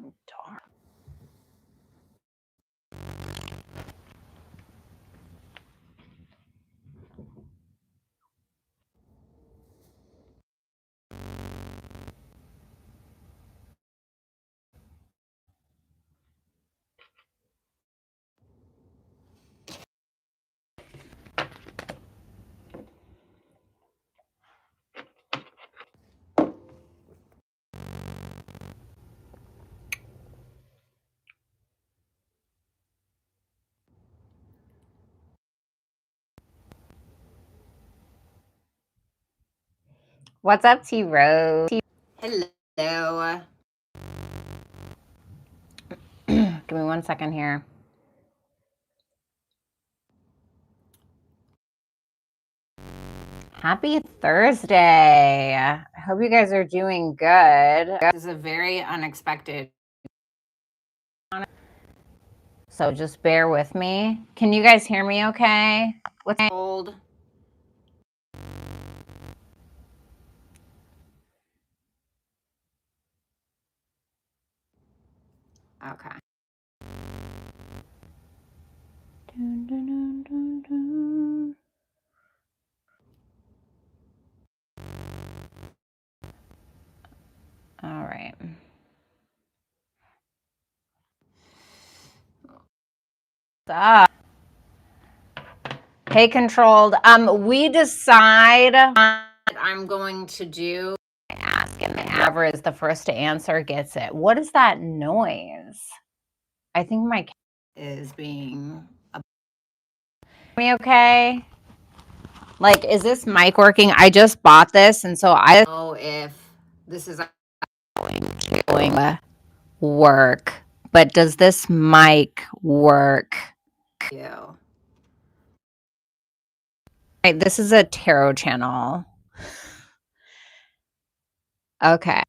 Darn. What's up, T Rose? Hello. Give me 1 second here. Happy Thursday. I hope you guys are doing good. This is a very unexpected, so just bear with me. Can you guys hear me okay? What's old? Okay. Dun, dun, dun, dun, dun. All right. Stop. Hey, controlled. We decide what I'm going to do. I ask, and whoever is the first to answer gets it. What is that noise? I think my cat is being. Me okay? Like, is this mic working? I just bought this, and so I don't know if this is going to work. But does this mic work? You. Right, this is a tarot channel. Okay.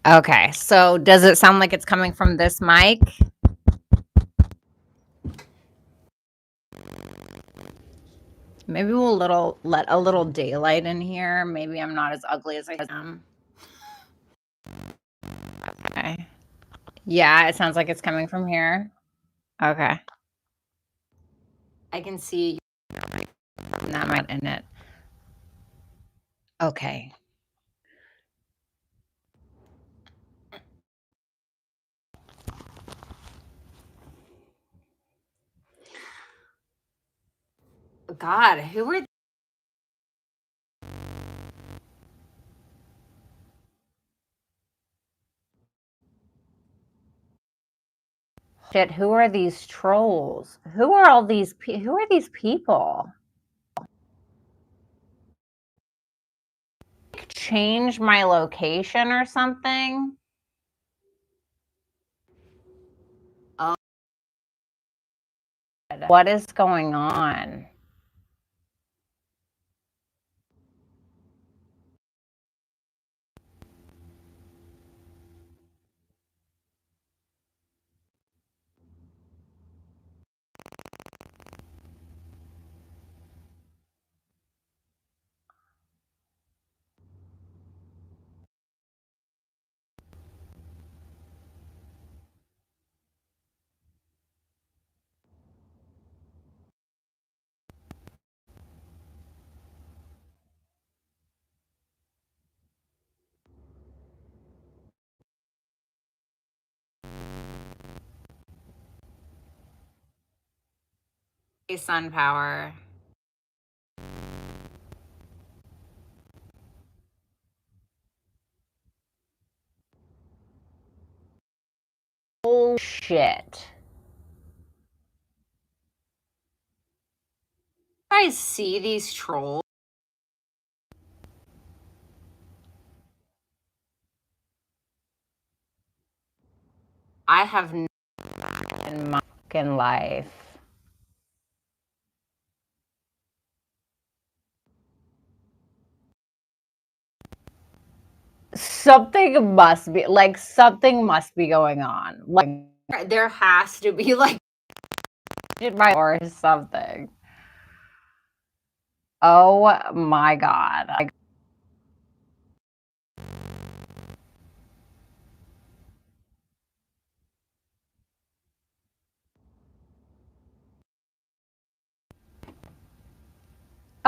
Okay, so does it sound like it's coming from this mic? Maybe we'll let a little daylight in here. Maybe I'm not as ugly as I am. Okay. Yeah, it sounds like it's coming from here. Okay. I can see that might in it. Okay. God, who are shit? Who are these trolls? Who are all these? Who are these people? Change my location or something? Oh, what is going on? Sun power. Oh shit. I see these trolls. I have no in my fucking life. Something must be going on. Like there has to be like or something. Oh my God.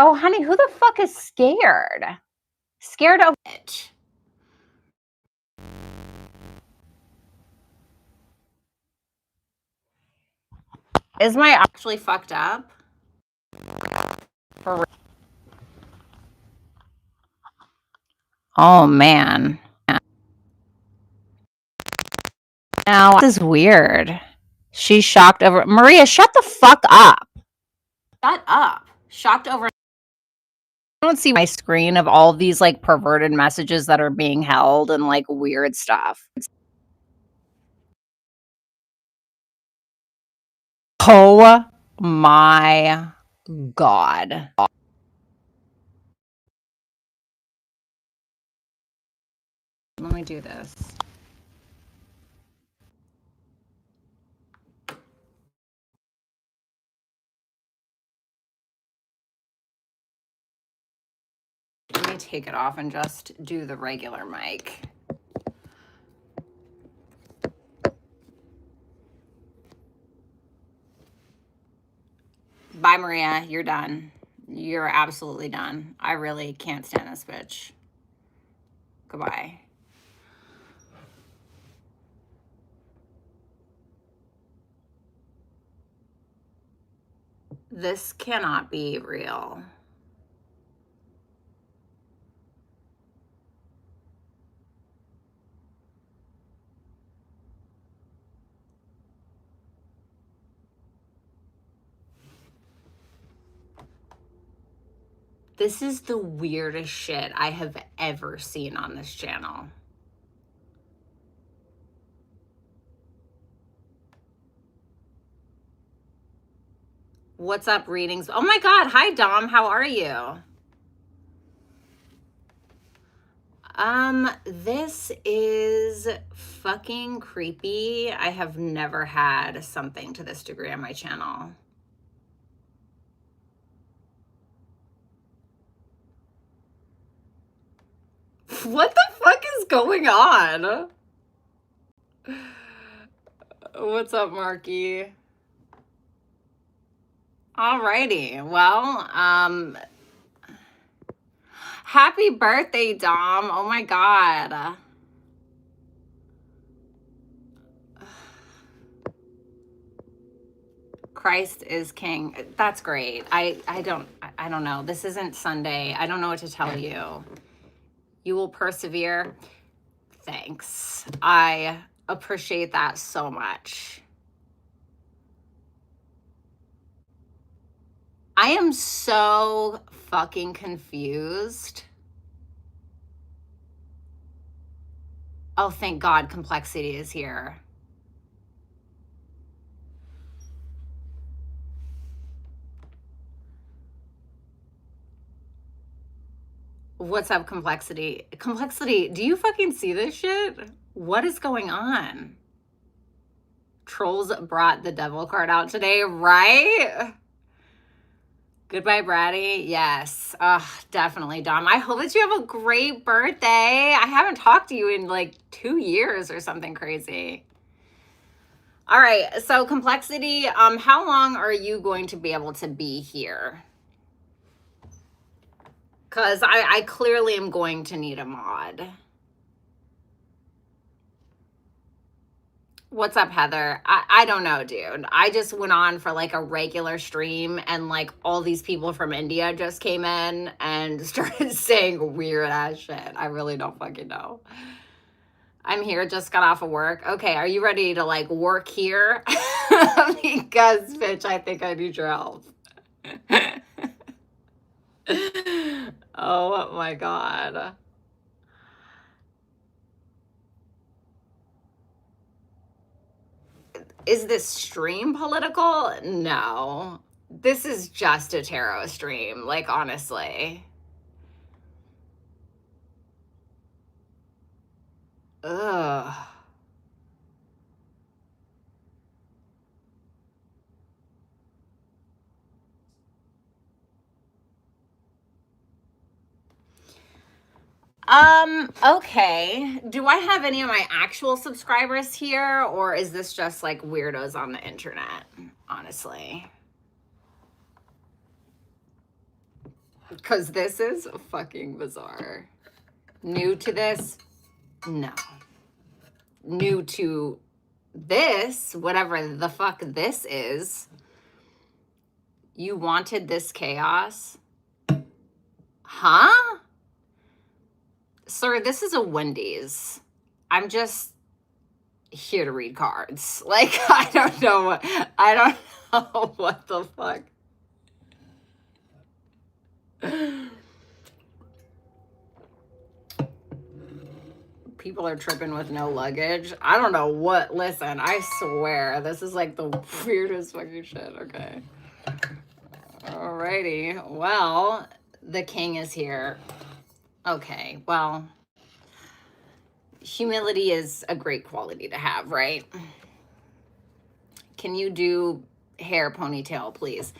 Oh, honey, who the fuck is scared? Scared of it. Is my actually fucked up? For oh, man. Now, this is weird. She's shocked over... Maria, shut the fuck up. Shut up. Shocked over... I don't see my screen of all of these, like, perverted messages that are being held and, like, weird stuff. Oh, my God. Let me do this. Let me take it off and just do the regular mic. Bye, Maria. You're done. You're absolutely done. I really can't stand this bitch. Goodbye. This cannot be real. This is the weirdest shit I have ever seen on this channel. What's up, readings? Oh my God. Hi, Dom. How are you? This is fucking creepy. I have never had something to this degree on my channel. What the fuck is going on? What's up, Marky? Alrighty. Well, happy birthday, Dom. Oh my God. Christ is king. That's great. I don't know. This isn't Sunday. I don't know what to tell you. You will persevere. Thanks. I appreciate that so much. I am so fucking confused. Oh, thank God complexity is here. What's up, complexity? Complexity, do you fucking see this shit? What is going on? Trolls brought the devil card out today, right? Goodbye, Bratty. Yes, definitely, Dom. I hope that you have a great birthday. I haven't talked to you in like 2 years or something crazy. All right, so complexity, how long are you going to be able to be here? Because I clearly am going to need a mod. What's up, Heather? I don't know, dude. I just went on for like a regular stream and like all these people from India just came in and started saying weird ass shit. I really don't fucking know. I'm here, just got off of work. Okay, are you ready to like work here? Because, bitch, I think I need your help. Oh my God. Is this stream political? No. This is just a tarot stream, like, honestly. Ugh. Okay. Do I have any of my actual subscribers here, or is this just like weirdos on the internet, honestly? Because this is fucking bizarre. New to this? No. New to this, whatever the fuck this is. You wanted this chaos? Huh? Sir, this is a Wendy's. I'm just here to read cards. Like, I don't know what the fuck. People are tripping with no luggage. I don't know what. Listen, I swear, this is like the weirdest fucking shit. Okay. Alrighty. Well, the king is here. Okay. Well, humility is a great quality to have, right? Can you do hair ponytail, please?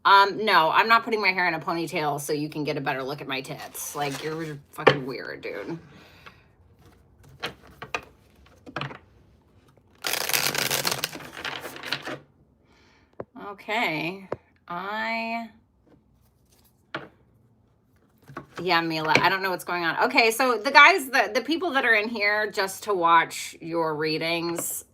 No, I'm not putting my hair in a ponytail so you can get a better look at my tits. Like, you're fucking weird, dude. Okay. Yeah, Mila, I don't know what's going on. Okay, so the guys, the people that are in here just to watch your readings,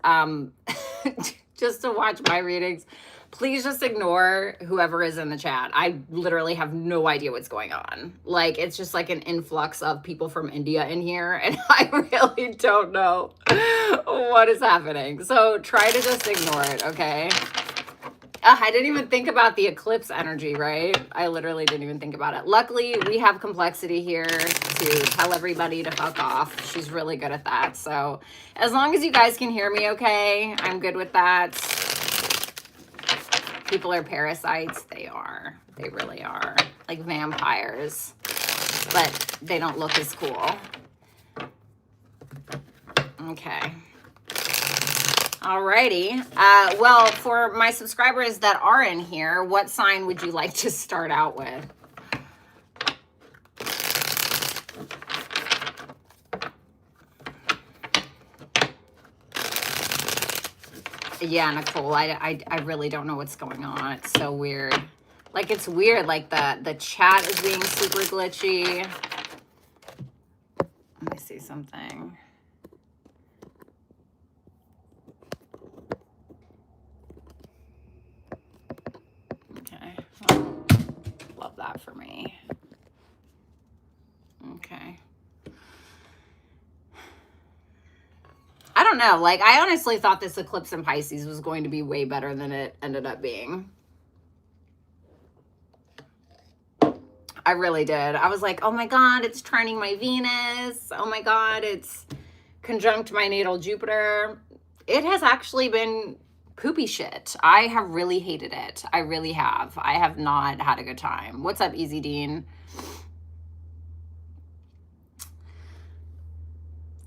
just to watch my readings, please just ignore whoever is in the chat. I literally have no idea what's going on. Like, it's just like an influx of people from India in here, and I really don't know what is happening. So try to just ignore it, okay? I didn't even think about the eclipse energy, right? I literally didn't even think about it. Luckily, we have complexity here to tell everybody to fuck off. She's really good at that. So as long as you guys can hear me okay, I'm good with that. People are parasites. They are. They really are. Like vampires. But they don't look as cool. Okay. Alrighty. Well, for my subscribers that are in here, what sign would you like to start out with? Yeah, Nicole, I really don't know what's going on. It's so weird. Like, it's weird. Like, the chat is being super glitchy. Let me see something. Okay. Well, love that for me. Okay. I don't know. Like, I honestly thought this eclipse in Pisces was going to be way better than it ended up being. I really did. I was like, oh my God, it's trining my Venus. Oh my God, it's conjunct my natal Jupiter. It has actually been poopy shit. I have really hated it. I really have. I have not had a good time. What's up, Easy Dean?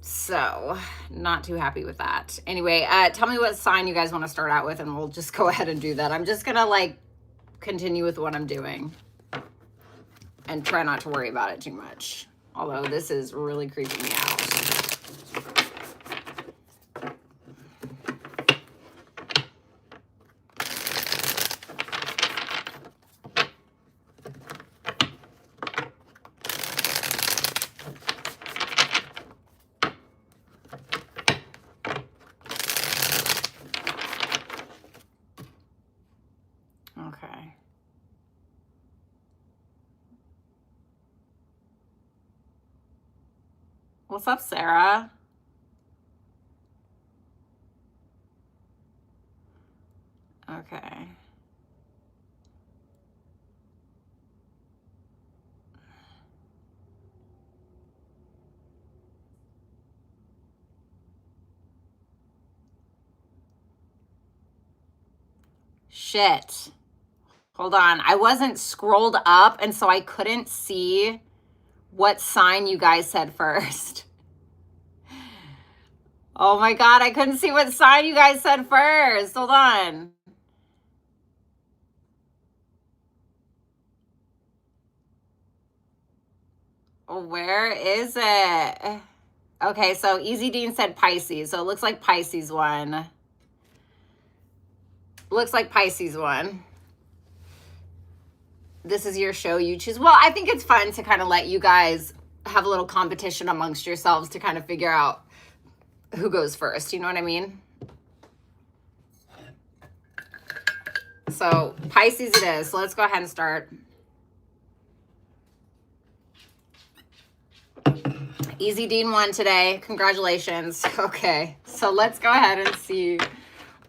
So, not too happy with that. Anyway, tell me what sign you guys want to start out with, and we'll just go ahead and do that. I'm just going to, like, continue with what I'm doing and try not to worry about it too much. Although this is really creeping me out. Okay. What's up, Sarah? Okay. Shit. Hold on. I wasn't scrolled up, and so I couldn't see what sign you guys said first. Oh my God, I couldn't see what sign you guys said first. Hold on. Where is it? Okay, so Easy Dean said Pisces, so it looks like Pisces won. Looks like Pisces won. this is your show, you choose. Well, I think it's fun to kind of let you guys have a little competition amongst yourselves to kind of figure out who goes first. You know what I mean? So Pisces it is. So let's go ahead and start. Easy Dean won today. Congratulations. Okay, so let's go ahead and see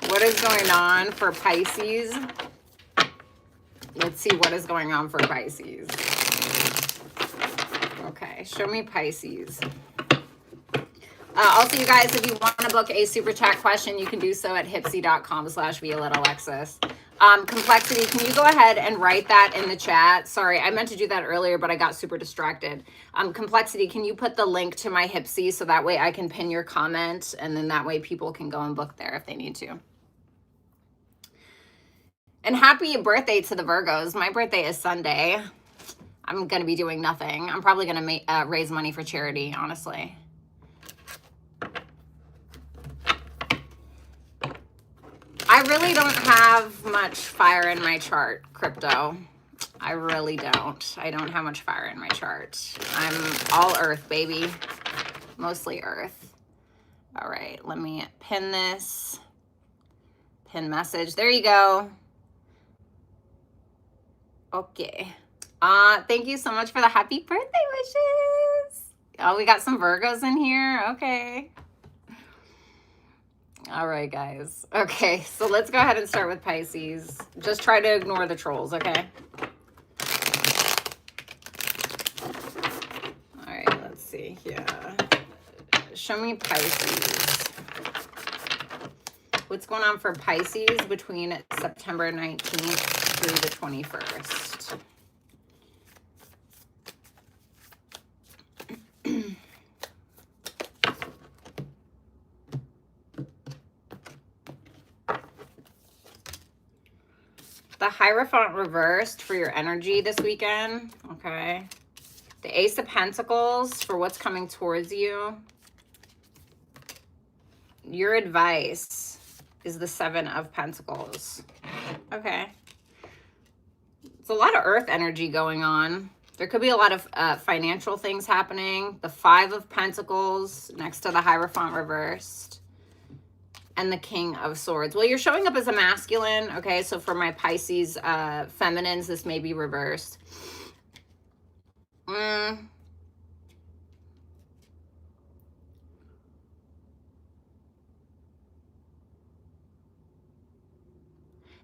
what is going on for Pisces. Let's see what is going on for Pisces. Okay, show me Pisces. Also, you guys, if you want to book a super chat question, you can do so at hipsy.com/Violetta Alexis. Complexity, can you go ahead and write that in the chat? Sorry, I meant to do that earlier, but I got super distracted. Complexity, can you put the link to my Hipsy so that way I can pin your comment, and then that way people can go and book there if they need to. And happy birthday to the Virgos. My birthday is Sunday. I'm going to be doing nothing. I'm probably going to raise money for charity, honestly. I really don't have much fire in my chart, crypto. I really don't. I don't have much fire in my chart. I'm all earth, baby. Mostly earth. All right, let me pin this. Pin message. There you go. Okay. Thank you so much for the happy birthday wishes. Oh, we got some Virgos in here. Okay. All right, guys. Okay, so let's go ahead and start with Pisces. Just try to ignore the trolls, okay? All right, let's see here. Show me Pisces. What's going on for Pisces between September 19th through the 21st? The Hierophant reversed for your energy this weekend, okay? The Ace of Pentacles for what's coming towards you. Your advice is the Seven of Pentacles, okay? It's a lot of earth energy going on. There could be a lot of financial things happening. The Five of Pentacles next to the Hierophant reversed. And the King of Swords. Well, you're showing up as a masculine, okay? So for my Pisces feminines, this may be reversed.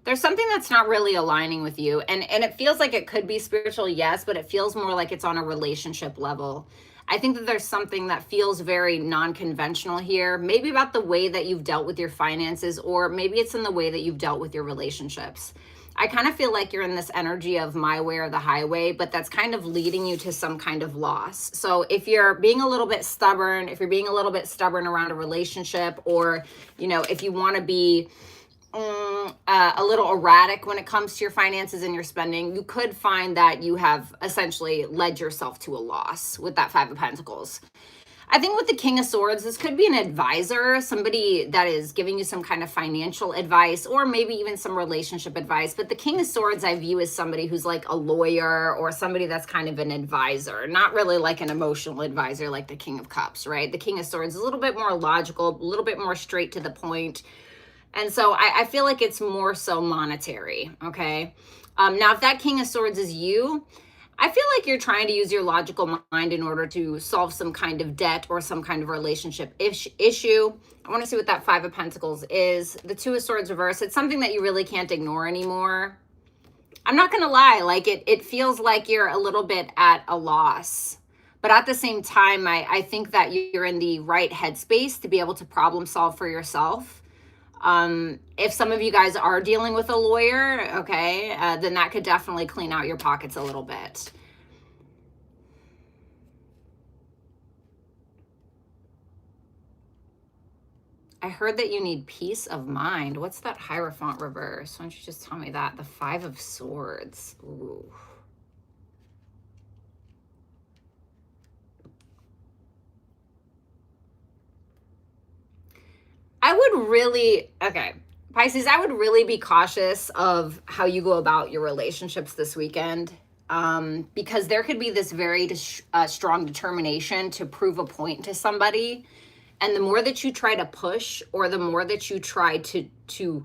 There's something that's not really aligning with you. And it feels like it could be spiritual, yes, but it feels more like it's on a relationship level. I think that there's something that feels very non-conventional here, maybe about the way that you've dealt with your finances, or maybe it's in the way that you've dealt with your relationships. I kind of feel like you're in this energy of my way or the highway, but that's kind of leading you to some kind of loss. So if you're being a little bit stubborn, around a relationship, or, you know, if you want to be a little erratic when it comes to your finances and your spending, you could find that you have essentially led yourself to a loss with that Five of Pentacles. I think with the King of Swords, this could be an advisor, somebody that is giving you some kind of financial advice, or maybe even some relationship advice. But the King of Swords I view as somebody who's like a lawyer, or somebody that's kind of an advisor, not really like an emotional advisor like the King of Cups, right? The King of Swords is a little bit more logical, a little bit more straight to the point. And so I feel like it's more so monetary, okay? Now, if that King of Swords is you, I feel like you're trying to use your logical mind in order to solve some kind of debt or some kind of relationship issue. I want to see what that Five of Pentacles is. The Two of Swords reverse. It's something that you really can't ignore anymore. I'm not going to lie. Like it feels like you're a little bit at a loss. But at the same time, I think that you're in the right headspace to be able to problem solve for yourself. If some of you guys are dealing with a lawyer, okay, then that could definitely clean out your pockets a little bit. I heard that you need peace of mind. What's that Hierophant reverse? Why don't you just tell me that? The Five of Swords. Ooh. I would really, okay, Pisces, I would really be cautious of how you go about your relationships this weekend, because there could be this very strong determination to prove a point to somebody. And the more that you try to push, or the more that you try to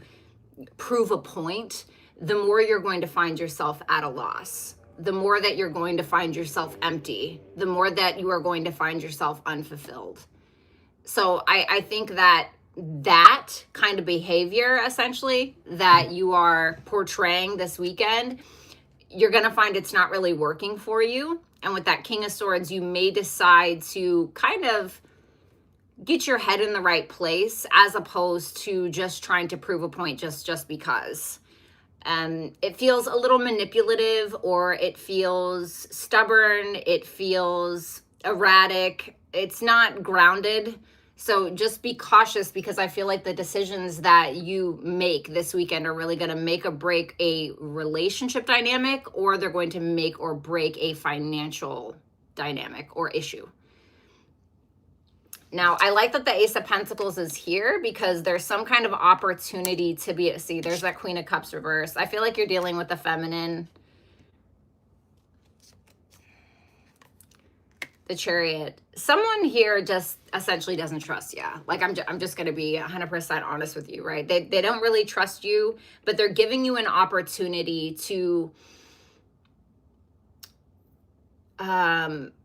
prove a point, the more you're going to find yourself at a loss. The more that you're going to find yourself empty, the more that you are going to find yourself unfulfilled. So I think that kind of behavior, essentially, that you are portraying this weekend, you're going to find it's not really working for you. And with that King of Swords, you may decide to kind of get your head in the right place, as opposed to just trying to prove a point just because. It feels a little manipulative, or it feels stubborn. It feels erratic. It's not grounded. So just be cautious, because I feel like the decisions that you make this weekend are really going to make or break a relationship dynamic, or they're going to make or break a financial dynamic or issue. Now, I like that the Ace of Pentacles is here, because there's some kind of opportunity to be, see, there's that Queen of Cups reverse. I feel like you're dealing with the feminine. The Chariot. Someone here just essentially doesn't trust you. Like, I'm just going to be 100% honest with you, right? They don't really trust you, but they're giving you an opportunity to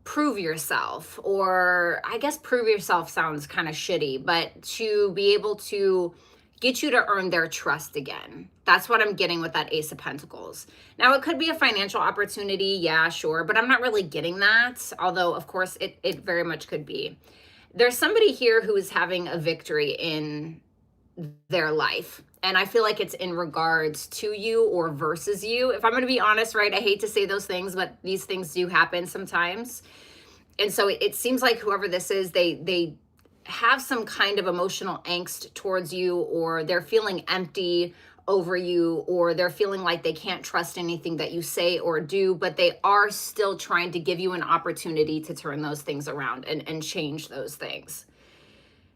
prove yourself, or I guess prove yourself sounds kind of shitty, but to be able to get you to earn their trust again. That's what I'm getting with that Ace of Pentacles. Now, it could be a financial opportunity, yeah, sure, but I'm not really getting that, although, of course, it very much could be. There's somebody here who is having a victory in their life, and I feel like it's in regards to you or versus you. If I'm going to be honest, right, I hate to say those things, but these things do happen sometimes. And so it seems like whoever this is, they have some kind of emotional angst towards you, or they're feeling empty over you, or they're feeling like they can't trust anything that you say or do, but they are still trying to give you an opportunity to turn those things around and change those things.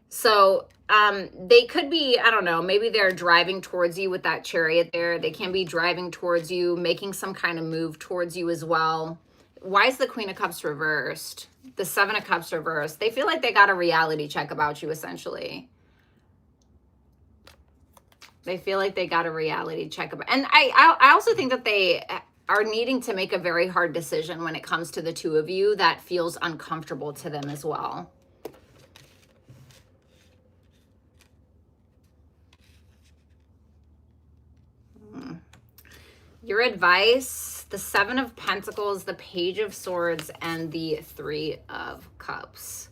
So they could be, I don't know, maybe they're driving towards you with that Chariot there. They can be driving towards you, making some kind of move towards you as well. Why is the Queen of Cups reversed? The Seven of Cups reversed. They feel like they got a reality check about you, essentially. They feel like they got a reality check about, and I also think that they are needing to make a very hard decision when it comes to the two of you that feels uncomfortable to them as well. Your advice, the Seven of Pentacles, the Page of Swords, and the Three of Cups.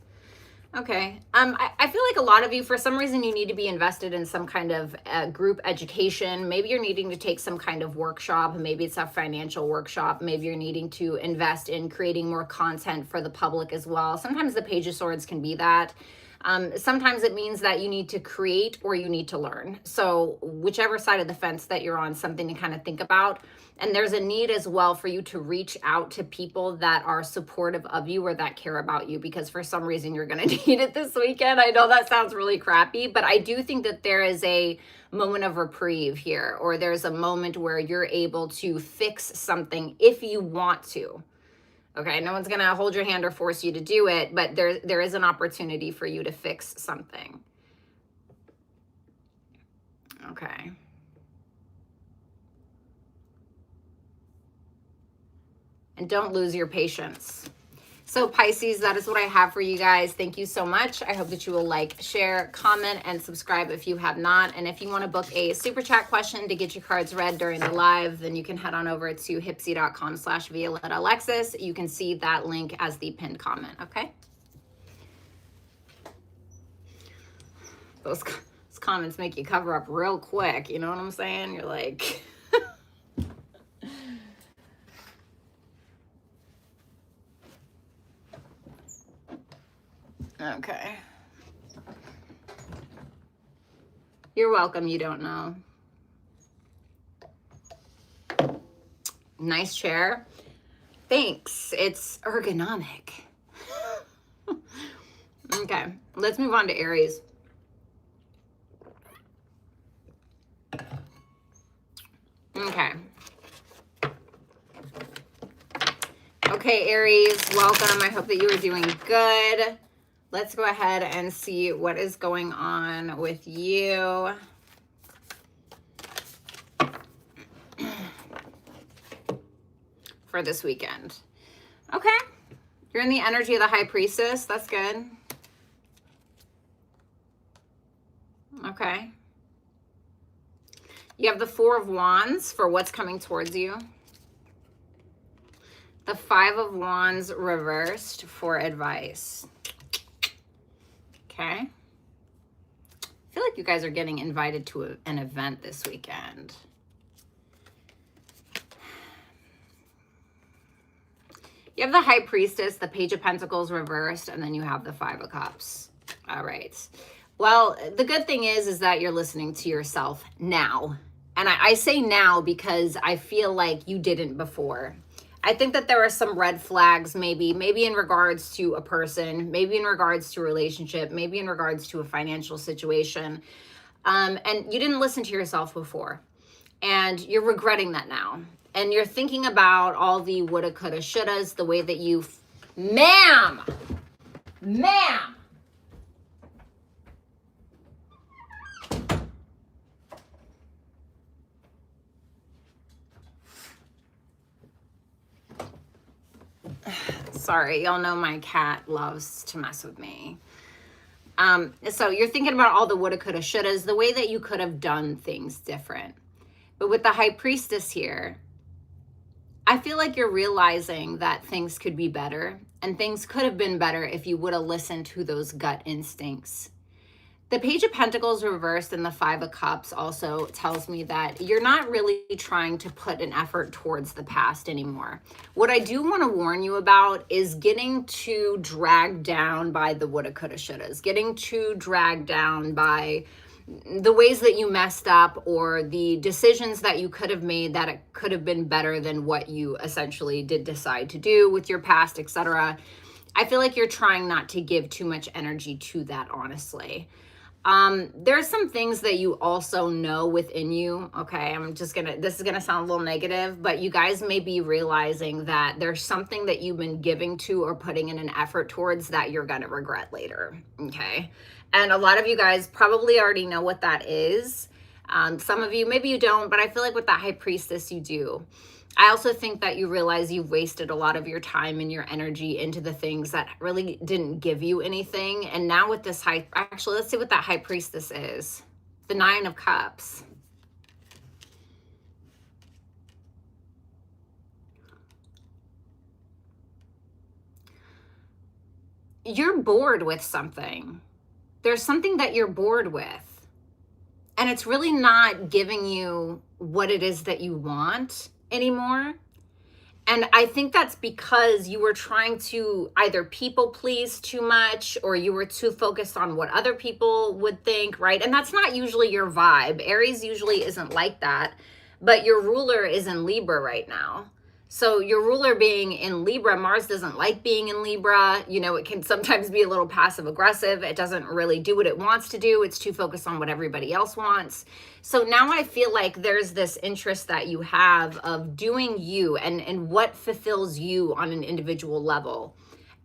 Okay. I feel like a lot of you, for some reason, you need to be invested in some kind of group education. Maybe you're needing to take some kind of workshop. Maybe it's a financial workshop. Maybe you're needing to invest in creating more content for the public as well. Sometimes the Page of Swords can be that. Sometimes it means that you need to create or you need to learn. So whichever side of the fence that you're on, something to kind of think about. And there's a need as well for you to reach out to people that are supportive of you or that care about you, because for some reason you're going to need it this weekend. I know that sounds really crappy, but I do think that there is a moment of reprieve here, or there's a moment where you're able to fix something if you want to. Okay, no one's going to hold your hand or force you to do it, but there is an opportunity for you to fix something. Okay. And don't lose your patience. So Pisces, that is what I have for you guys. Thank you so much. I hope that you will like, share, comment, and subscribe if you have not. And if you want to book a super chat question to get your cards read during the live, then you can head on over to hipsy.com/Violetta Alexis. You can see that link as the pinned comment, okay? Those comments make you cover up real quick. You know what I'm saying? You're like... Okay. You're welcome, you don't know. Nice chair. Thanks. It's ergonomic. Okay, let's move on to Aries. Okay. Okay, Aries, welcome. I hope that you are doing good. Let's go ahead and see what is going on with you. For this weekend. Okay. You're in the energy of the High Priestess. That's good. Okay. You have the Four of Wands for what's coming towards you. The Five of Wands reversed for advice. Okay. I feel like you guys are getting invited to an event this weekend. You have the High Priestess, the Page of Pentacles reversed, and then you have the Five of Cups. All right. Well, the good thing is that you're listening to yourself now. And I say now because I feel like you didn't before. I think that there are some red flags, maybe in regards to a person, maybe in regards to a relationship, maybe in regards to a financial situation. And you didn't listen to yourself before. And you're regretting that now. And you're thinking about all the woulda, coulda, shouldas, the way that you... Ma'am! Sorry, y'all know my cat loves to mess with me. So you're thinking about all the woulda, coulda, shouldas, the way that you could have done things different. But with the High Priestess here, I feel like you're realizing that things could be better, and things could have been better if you would have listened to those gut instincts. The Page of Pentacles reversed and the Five of Cups also tells me that you're not really trying to put an effort towards the past anymore. What I do want to warn you about is getting too dragged down by the woulda, coulda, shouldas, getting too dragged down by the ways that you messed up or the decisions that you could have made that it could have been better than what you essentially did decide to do with your past, etc. I feel like you're trying not to give too much energy to that, honestly. There's some things that you also know within you. Okay, this is gonna sound a little negative, but you guys may be realizing that there's something that you've been giving to or putting in an effort towards that you're gonna regret later. Okay. And a lot of you guys probably already know what that is. Some of you, maybe you don't, but I feel like with that High Priestess, you do. I also think that you realize you've wasted a lot of your time and your energy into the things that really didn't give you anything. And now with this actually, let's see what that High Priestess is. The Nine of Cups. You're bored with something. There's something that you're bored with. And it's really not giving you what it is that you want anymore. And I think that's because you were trying to either people please too much or you were too focused on what other people would think, right? And that's not usually your vibe. Aries usually isn't like that, but your ruler is in Libra right now. So your ruler being in Libra, Mars doesn't like being in Libra. You know, it can sometimes be a little passive aggressive. It doesn't really do what it wants to do. It's too focused on what everybody else wants. So now I feel like there's this interest that you have of doing you and what fulfills you on an individual level.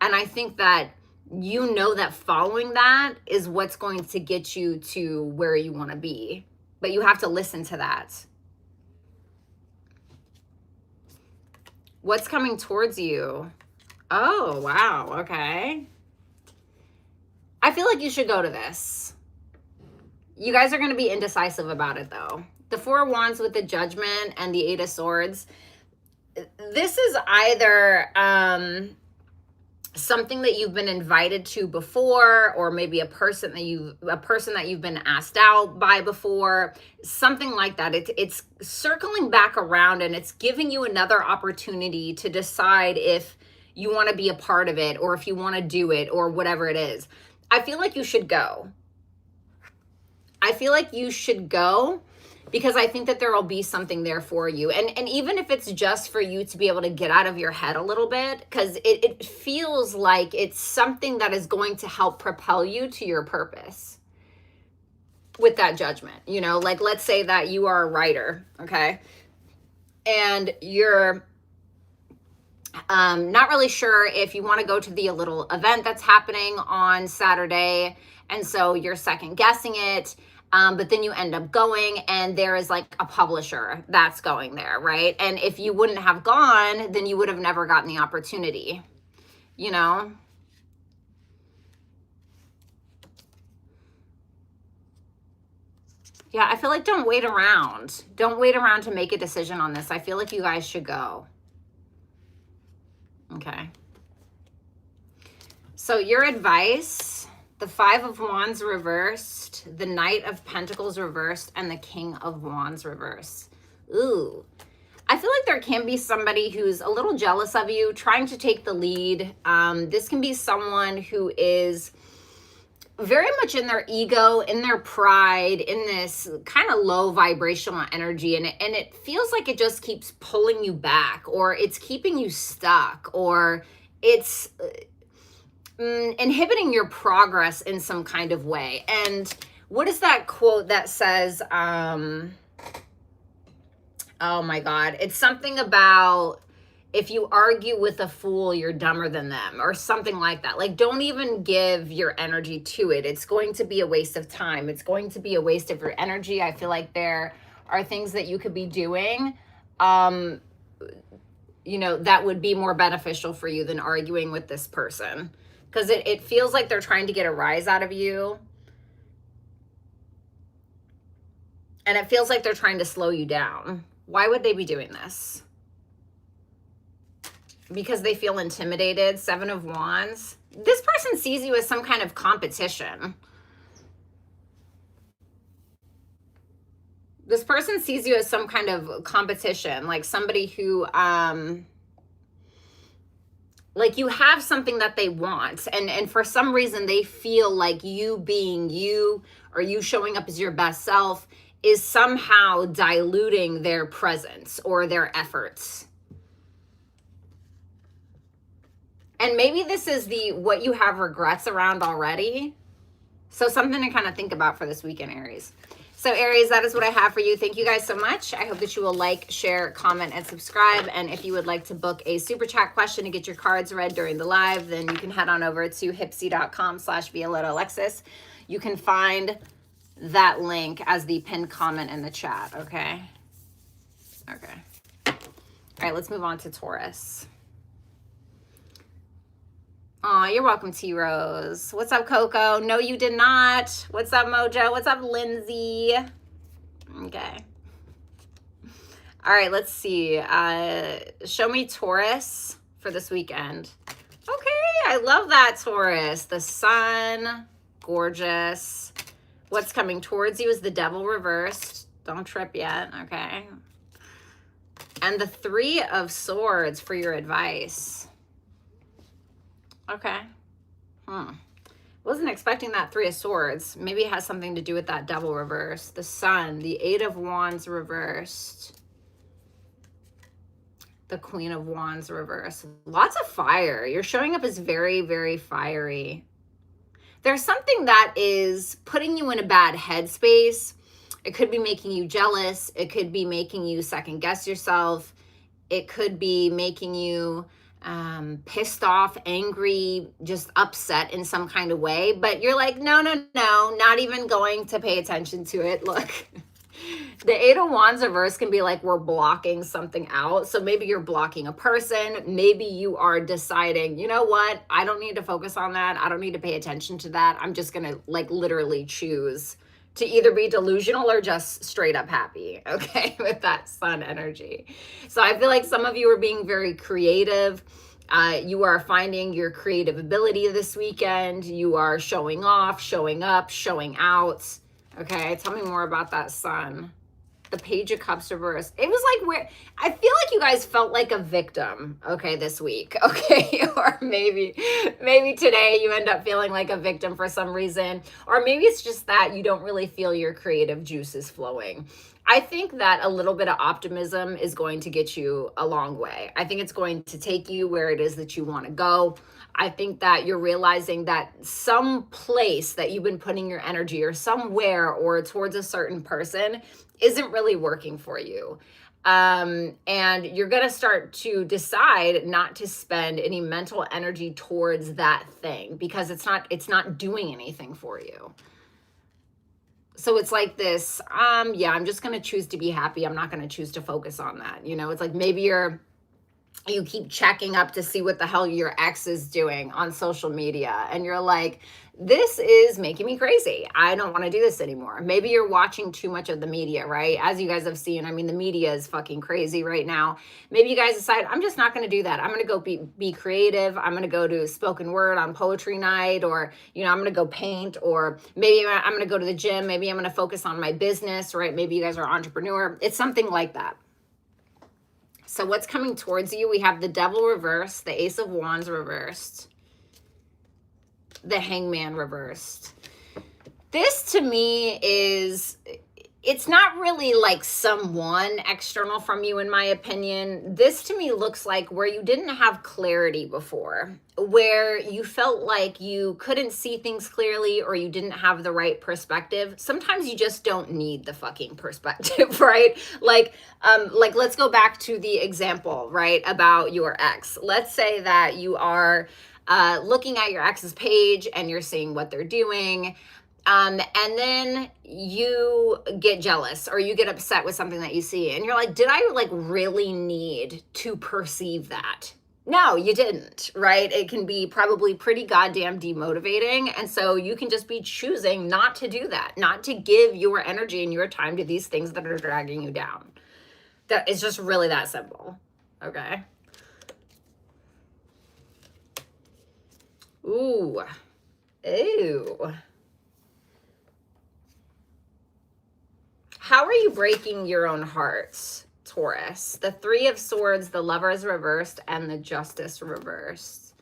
And I think that you know that following that is what's going to get you to where you want to be. But you have to listen to that. What's coming towards you? Oh, wow. Okay. I feel like you should go to this. You guys are going to be indecisive about it, though. The Four of Wands with the Judgment and the Eight of Swords. This is either something that you've been invited to before, or maybe a person that you've been asked out by before, something like that. It's circling back around and it's giving you another opportunity to decide if you want to be a part of it or if you want to do it or whatever it is. I feel like you should go. I feel like you should go because I think that there will be something there for you. And even if it's just for you to be able to get out of your head a little bit, because it feels like it's something that is going to help propel you to your purpose with that Judgment. You know, like let's say that you are a writer, okay? and you're not really sure if you want to go to the little event that's happening on Saturday. And so you're second guessing it. But then you end up going, and there is like a publisher that's going there, right? And if you wouldn't have gone, then you would have never gotten the opportunity, you know? Yeah, I feel like don't wait around. Don't wait around to make a decision on this. I feel like you guys should go. Okay. So your advice, the Five of Wands reversed, the Knight of Pentacles reversed, and the King of Wands reversed. Ooh. I feel like there can be somebody who's a little jealous of you, trying to take the lead. This can be someone who is very much in their ego, in their pride, in this kind of low vibrational energy. And it feels like it just keeps pulling you back, or it's keeping you stuck, or it's inhibiting your progress in some kind of way. And what is that quote that says, oh my God, it's something about, if you argue with a fool, you're dumber than them, or something like that. Like, don't even give your energy to it. It's going to be a waste of time. It's going to be a waste of your energy. I feel like there are things that you could be doing, you know, that would be more beneficial for you than arguing with this person. Because it feels like they're trying to get a rise out of you. And it feels like they're trying to slow you down. Why would they be doing this? Because they feel intimidated. Seven of Wands. This person sees you as some kind of competition. This person sees you as some kind of competition, like somebody who, like you have something that they want. And for some reason, they feel like you being you, or you showing up as your best self, is somehow diluting their presence or their efforts. And maybe this is what you have regrets around already. So something to kind of think about for this weekend, Aries. So Aries, that is what I have for you. Thank you guys so much. I hope that you will like, share, comment, and subscribe. And if you would like to book a super chat question to get your cards read during the live, then you can head on over to hipsy.com/Violetta Alexis. You can find that link as the pinned comment in the chat, okay? Okay. All right, let's move on to Taurus. Aw, you're welcome, T-Rose. What's up, Coco? No, you did not. What's up, Mojo? What's up, Lindsay? Okay. All right, let's see. Show me Taurus for this weekend. Okay, I love that, Taurus. The sun, gorgeous. What's coming towards you is the Devil reversed. Don't trip yet, okay? And the Three of Swords for your advice. Okay. Wasn't expecting that Three of Swords. Maybe it has something to do with that Devil reverse. The Sun, the Eight of Wands reversed. The Queen of Wands reversed. Lots of fire. You're showing up as very, very fiery. There's something that is putting you in a bad headspace. It could be making you jealous. It could be making you second guess yourself. It could be making you pissed off, angry, just upset in some kind of way. But you're like, no, not even going to pay attention to it. Look, the Eight of Wands reverse can be like we're blocking something out. So maybe you're blocking a person. Maybe you are deciding, you know what? I don't need to focus on that. I don't need to pay attention to that. I'm just going to like literally choose to either be delusional or just straight up happy, okay, with that sun energy. So I feel like some of you are being very creative. You are finding your creative ability this weekend. You are showing off, showing up, showing out. Okay, tell me more about that sun. The Page of Cups reversed. It was like I feel like you guys felt like a victim, okay, this week, okay? Or maybe today you end up feeling like a victim for some reason. Or maybe it's just that you don't really feel your creative juices flowing. I think that a little bit of optimism is going to get you a long way. I think it's going to take you where it is that you want to go. I think that you're realizing that some place that you've been putting your energy or somewhere or towards a certain person isn't really working for you. And you're going to start to decide not to spend any mental energy towards that thing because it's not doing anything for you. So it's like this, yeah, I'm just going to choose to be happy. I'm not going to choose to focus on that. You know, it's like maybe you keep checking up to see what the hell your ex is doing on social media. And you're like, this is making me crazy. I don't want to do this anymore. Maybe you're watching too much of the media, right? As you guys have seen, I mean, the media is fucking crazy right now. Maybe you guys decide, I'm just not going to do that. I'm going to go be creative. I'm going to go to spoken word on poetry night, or, you know, I'm going to go paint, or maybe I'm going to go to the gym. Maybe I'm going to focus on my business, right? Maybe you guys are an entrepreneur. It's something like that. So what's coming towards you? We have the Devil reversed, the Ace of Wands reversed, the Hangman reversed. This to me is, it's not really like someone external from you, in my opinion. This to me looks like where you didn't have clarity before, where you felt like you couldn't see things clearly or you didn't have the right perspective. Sometimes you just don't need the fucking perspective, right? Like let's go back to the example, right, about your ex. Let's say that you are looking at your ex's page and you're seeing what they're doing. And then you get jealous or you get upset with something that you see and you're like, did I like really need to perceive that? No, you didn't, right? It can be probably pretty goddamn demotivating. And so you can just be choosing not to do that, not to give your energy and your time to these things that are dragging you down. That it's just really that simple. Okay. Ooh. Ew. How are you breaking your own hearts, Taurus? The Three of Swords, the Lovers reversed, and the Justice reversed.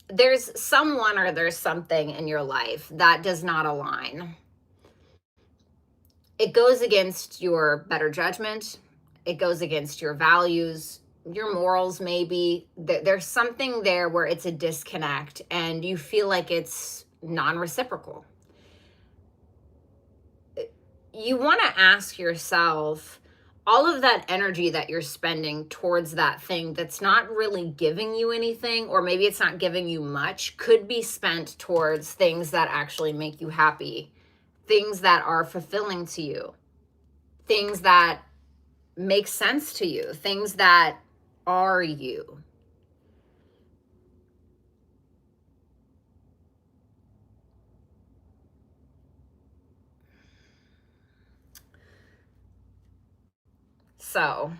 There's someone or there's something in your life that does not align. It goes against your better judgment. It goes against your values, your morals, maybe. There's something there where it's a disconnect and you feel like it's non-reciprocal. You want to ask yourself, all of that energy that you're spending towards that thing that's not really giving you anything, or maybe it's not giving you much, could be spent towards things that actually make you happy, things that are fulfilling to you, things that make sense to you, things that are you. So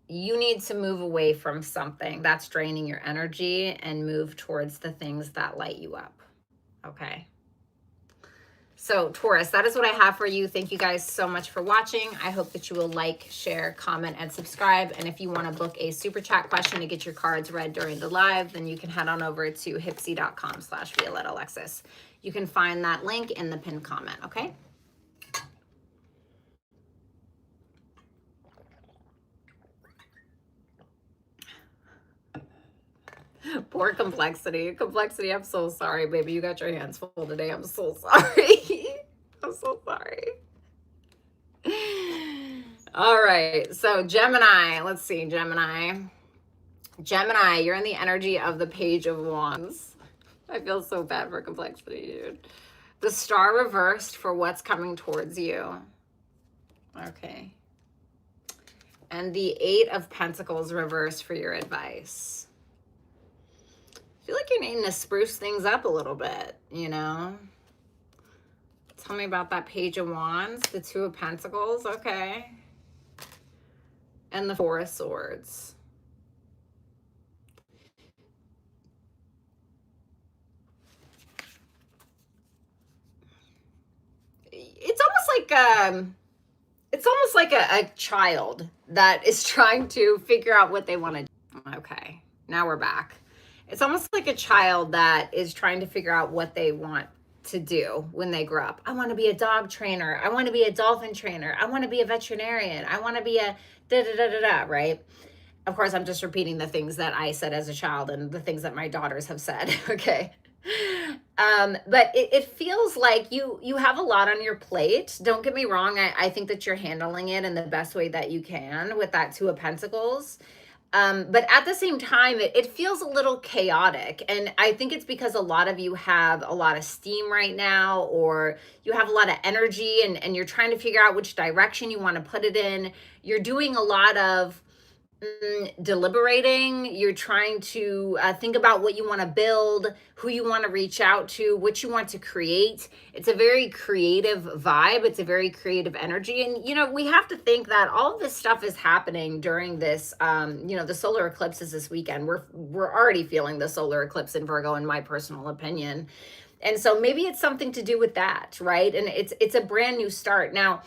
you need to move away from something that's draining your energy and move towards the things that light you up. Okay. So Taurus, that is what I have for you. Thank you guys so much for watching. I hope that you will like, share, comment, and subscribe. And if you want to book a super chat question to get your cards read during the live, then you can head on over to hipsy.com/Violetta Alexis. You can find that link in the pinned comment, okay? Poor Complexity. Complexity, I'm so sorry, baby. You got your hands full today. I'm so sorry. I'm so sorry. All right. So Gemini, let's see. Gemini, you're in the energy of the Page of Wands. I feel so bad for Complexity, dude. The Star reversed for what's coming towards you. Okay. And the Eight of Pentacles reversed for your advice. I feel like you're needing to spruce things up a little bit, you know? Tell me about that Page of Wands, the Two of Pentacles, okay. And the Four of Swords. It's almost like a child that is trying to figure out what they want to do. Okay, now we're back. It's almost like a child that is trying to figure out what they want to do when they grow up. I want to be a dog trainer. I want to be a dolphin trainer. I want to be a veterinarian. I want to be a da da da da da, right? Of course, I'm just repeating the things that I said as a child and the things that my daughters have said. Okay. But it feels like you have a lot on your plate. Don't get me wrong. I think that you're handling it in the best way that you can with that Two of Pentacles. But at the same time, it feels a little chaotic. And I think it's because a lot of you have a lot of steam right now, or you have a lot of energy and you're trying to figure out which direction you want to put it in. You're doing a lot of deliberating. You're trying to think about what you want to build, who you want to reach out to, what you want to create. It's a very creative vibe. It's a very creative energy. And, you know, we have to think that all of this stuff is happening during this, you know, the solar eclipse is this weekend. We're already feeling the solar eclipse in Virgo, in my personal opinion. And so maybe it's something to do with that, right? And it's a brand new start. Now,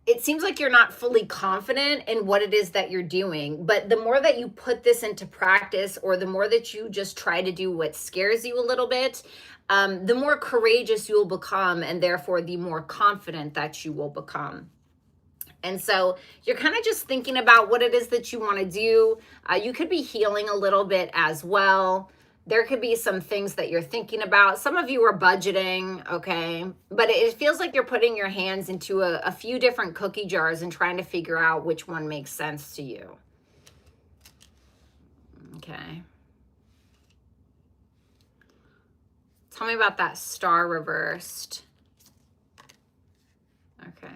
it seems like you're not fully confident in what it is that you're doing, but the more that you put this into practice, or the more that you just try to do what scares you a little bit, the more courageous you will become, and therefore the more confident that you will become. And so you're kind of just thinking about what it is that you want to do. You could be healing a little bit as well. There could be some things that you're thinking about. Some of you are budgeting, okay? But it feels like you're putting your hands into a few different cookie jars and trying to figure out which one makes sense to you. Okay. Tell me about that star reversed. Okay.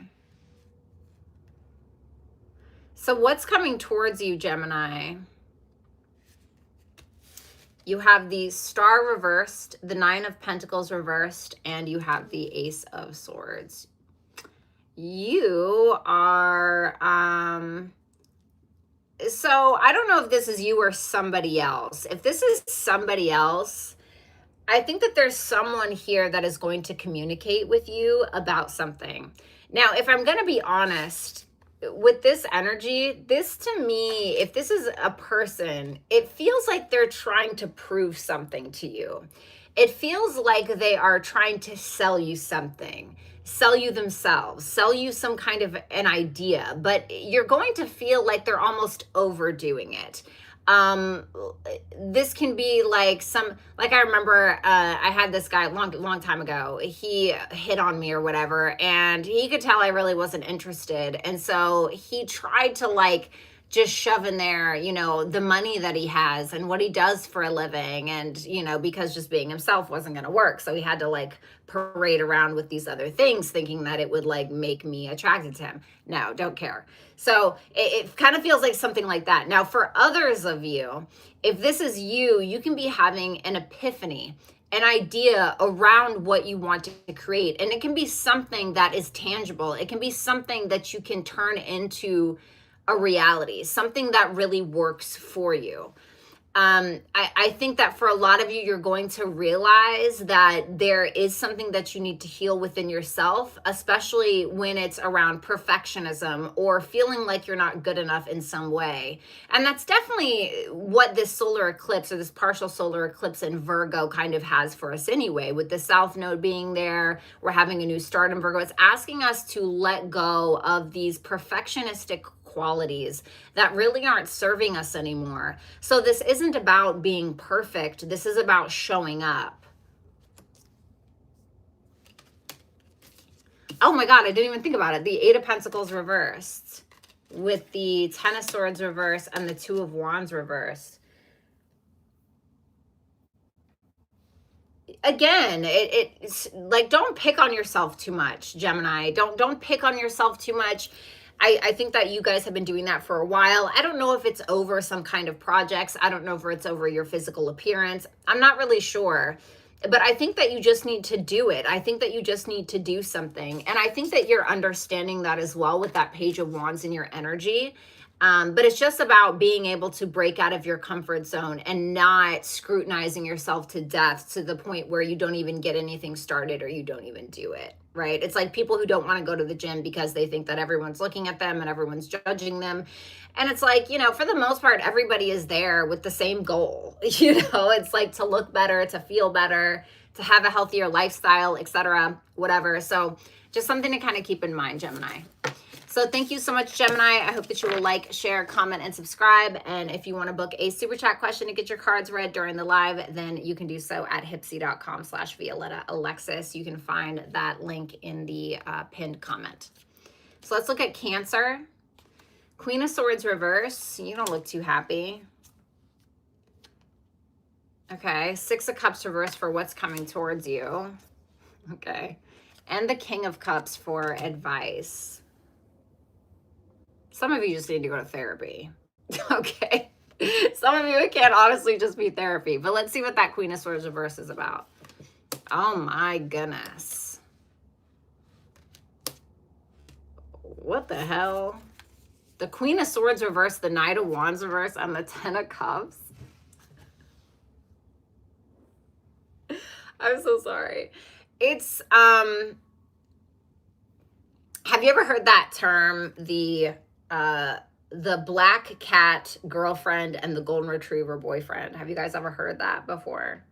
So what's coming towards you, Gemini? You have the Star reversed, the Nine of Pentacles reversed, and you have the Ace of Swords. You are, so I don't know if this is you or somebody else. If this is somebody else, I think that there's someone here that is going to communicate with you about something. Now, if I'm going to be honest, with this energy, this to me, if this is a person, it feels like they're trying to prove something to you. It feels like they are trying to sell you something, sell you themselves, sell you some kind of an idea, but you're going to feel like they're almost overdoing it. This can be like I remember, I had this guy long time ago. He hit on me or whatever, and he could tell I really wasn't interested. And so he tried to like just shove in there, you know, the money that he has and what he does for a living. And, you know, because just being himself wasn't going to work. So he had to like parade around with these other things, thinking that it would like make me attracted to him. No, don't care. So it kind of feels like something like that. Now, for others of you, if this is you, you can be having an epiphany, an idea around what you want to create. And it can be something that is tangible. It can be something that you can turn into a reality, something that really works for you. I think that for a lot of you, you're going to realize that there is something that you need to heal within yourself, especially when it's around perfectionism or feeling like you're not good enough in some way. And that's definitely what this solar eclipse, or this partial solar eclipse in Virgo, kind of has for us anyway. With the South Node being there, we're having a new start in Virgo. It's asking us to let go of these perfectionistic qualities that really aren't serving us anymore. So this isn't about being perfect. This is about showing up. Oh my God, I didn't even think about it. The Eight of Pentacles reversed with the Ten of Swords reversed and the Two of Wands reversed. Again, it's like, don't pick on yourself too much, Gemini. Don't pick on yourself too much. I think that you guys have been doing that for a while. I don't know if it's over some kind of projects. I don't know if it's over your physical appearance. I'm not really sure. But I think that you just need to do it. I think that you just need to do something. And I think that you're understanding that as well with that Page of Wands in your energy. But it's just about being able to break out of your comfort zone and not scrutinizing yourself to death to the point where you don't even get anything started or you don't even do it, right? It's like people who don't want to go to the gym because they think that everyone's looking at them and everyone's judging them. And it's like, you know, for the most part, everybody is there with the same goal. You know, it's like to look better, to feel better, to have a healthier lifestyle, etc., whatever. So just something to kind of keep in mind, Gemini. So thank you so much, Gemini. I hope that you will like, share, comment, and subscribe. And if you want to book a super chat question to get your cards read during the live, then you can do so at hipsy.com/Violetta Alexis. You can find that link in the pinned comment. So let's look at Cancer. Queen of Swords reverse. You don't look too happy. Okay. Six of Cups reverse for what's coming towards you. Okay. And the King of Cups for advice. Some of you just need to go to therapy. Okay. Some of you, it can't honestly just be therapy. But let's see what that Queen of Swords reverse is about. Oh my goodness. What the hell? The Queen of Swords reverse, the Knight of Wands reverse, and the Ten of Cups. I'm so sorry. It's, have you ever heard that term, the black cat girlfriend and the golden retriever boyfriend? Have you guys ever heard that before?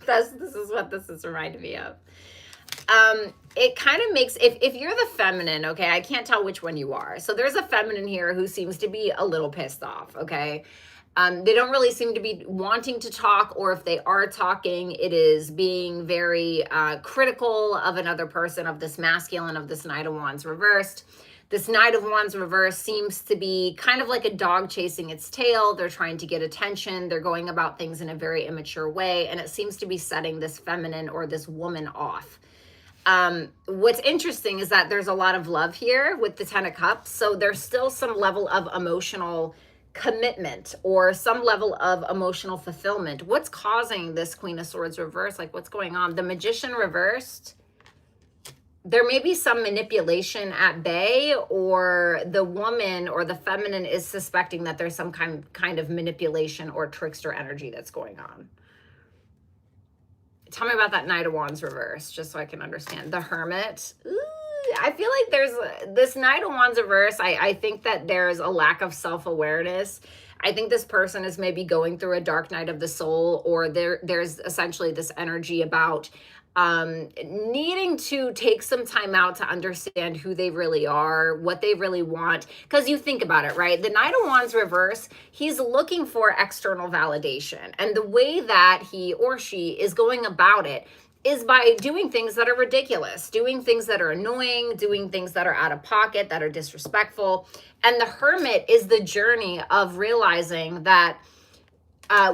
This is what this is reminding me of. It kind of makes, if you're the feminine, okay, I can't tell which one you are. So there's a feminine here who seems to be a little pissed off, okay? They don't really seem to be wanting to talk, or if they are talking, it is being very critical of another person, of this masculine, of this Knight of Wands reversed. This Knight of Wands reverse seems to be kind of like a dog chasing its tail. They're trying to get attention. They're going about things in a very immature way, and it seems to be setting this feminine or this woman off. What's interesting is that there's a lot of love here with the Ten of Cups. So there's still some level of emotional commitment or some level of emotional fulfillment. What's causing this Queen of Swords reverse? Like, what's going on? The Magician reversed. There may be some manipulation at bay, or the woman or the feminine is suspecting that there's some kind of manipulation or trickster energy that's going on. Tell me about that Knight of Wands reverse, just so I can understand. The Hermit. Ooh, I feel like there's this Knight of Wands reverse. I think that there's a lack of self-awareness. I think this person is maybe going through a dark night of the soul, or there's essentially this energy about needing to take some time out to understand who they really are, what they really want. Because you think about it, right? The Knight of Wands reverse, he's looking for external validation. And the way that he or she is going about it is by doing things that are ridiculous, doing things that are annoying, doing things that are out of pocket, that are disrespectful. And the Hermit is the journey of realizing that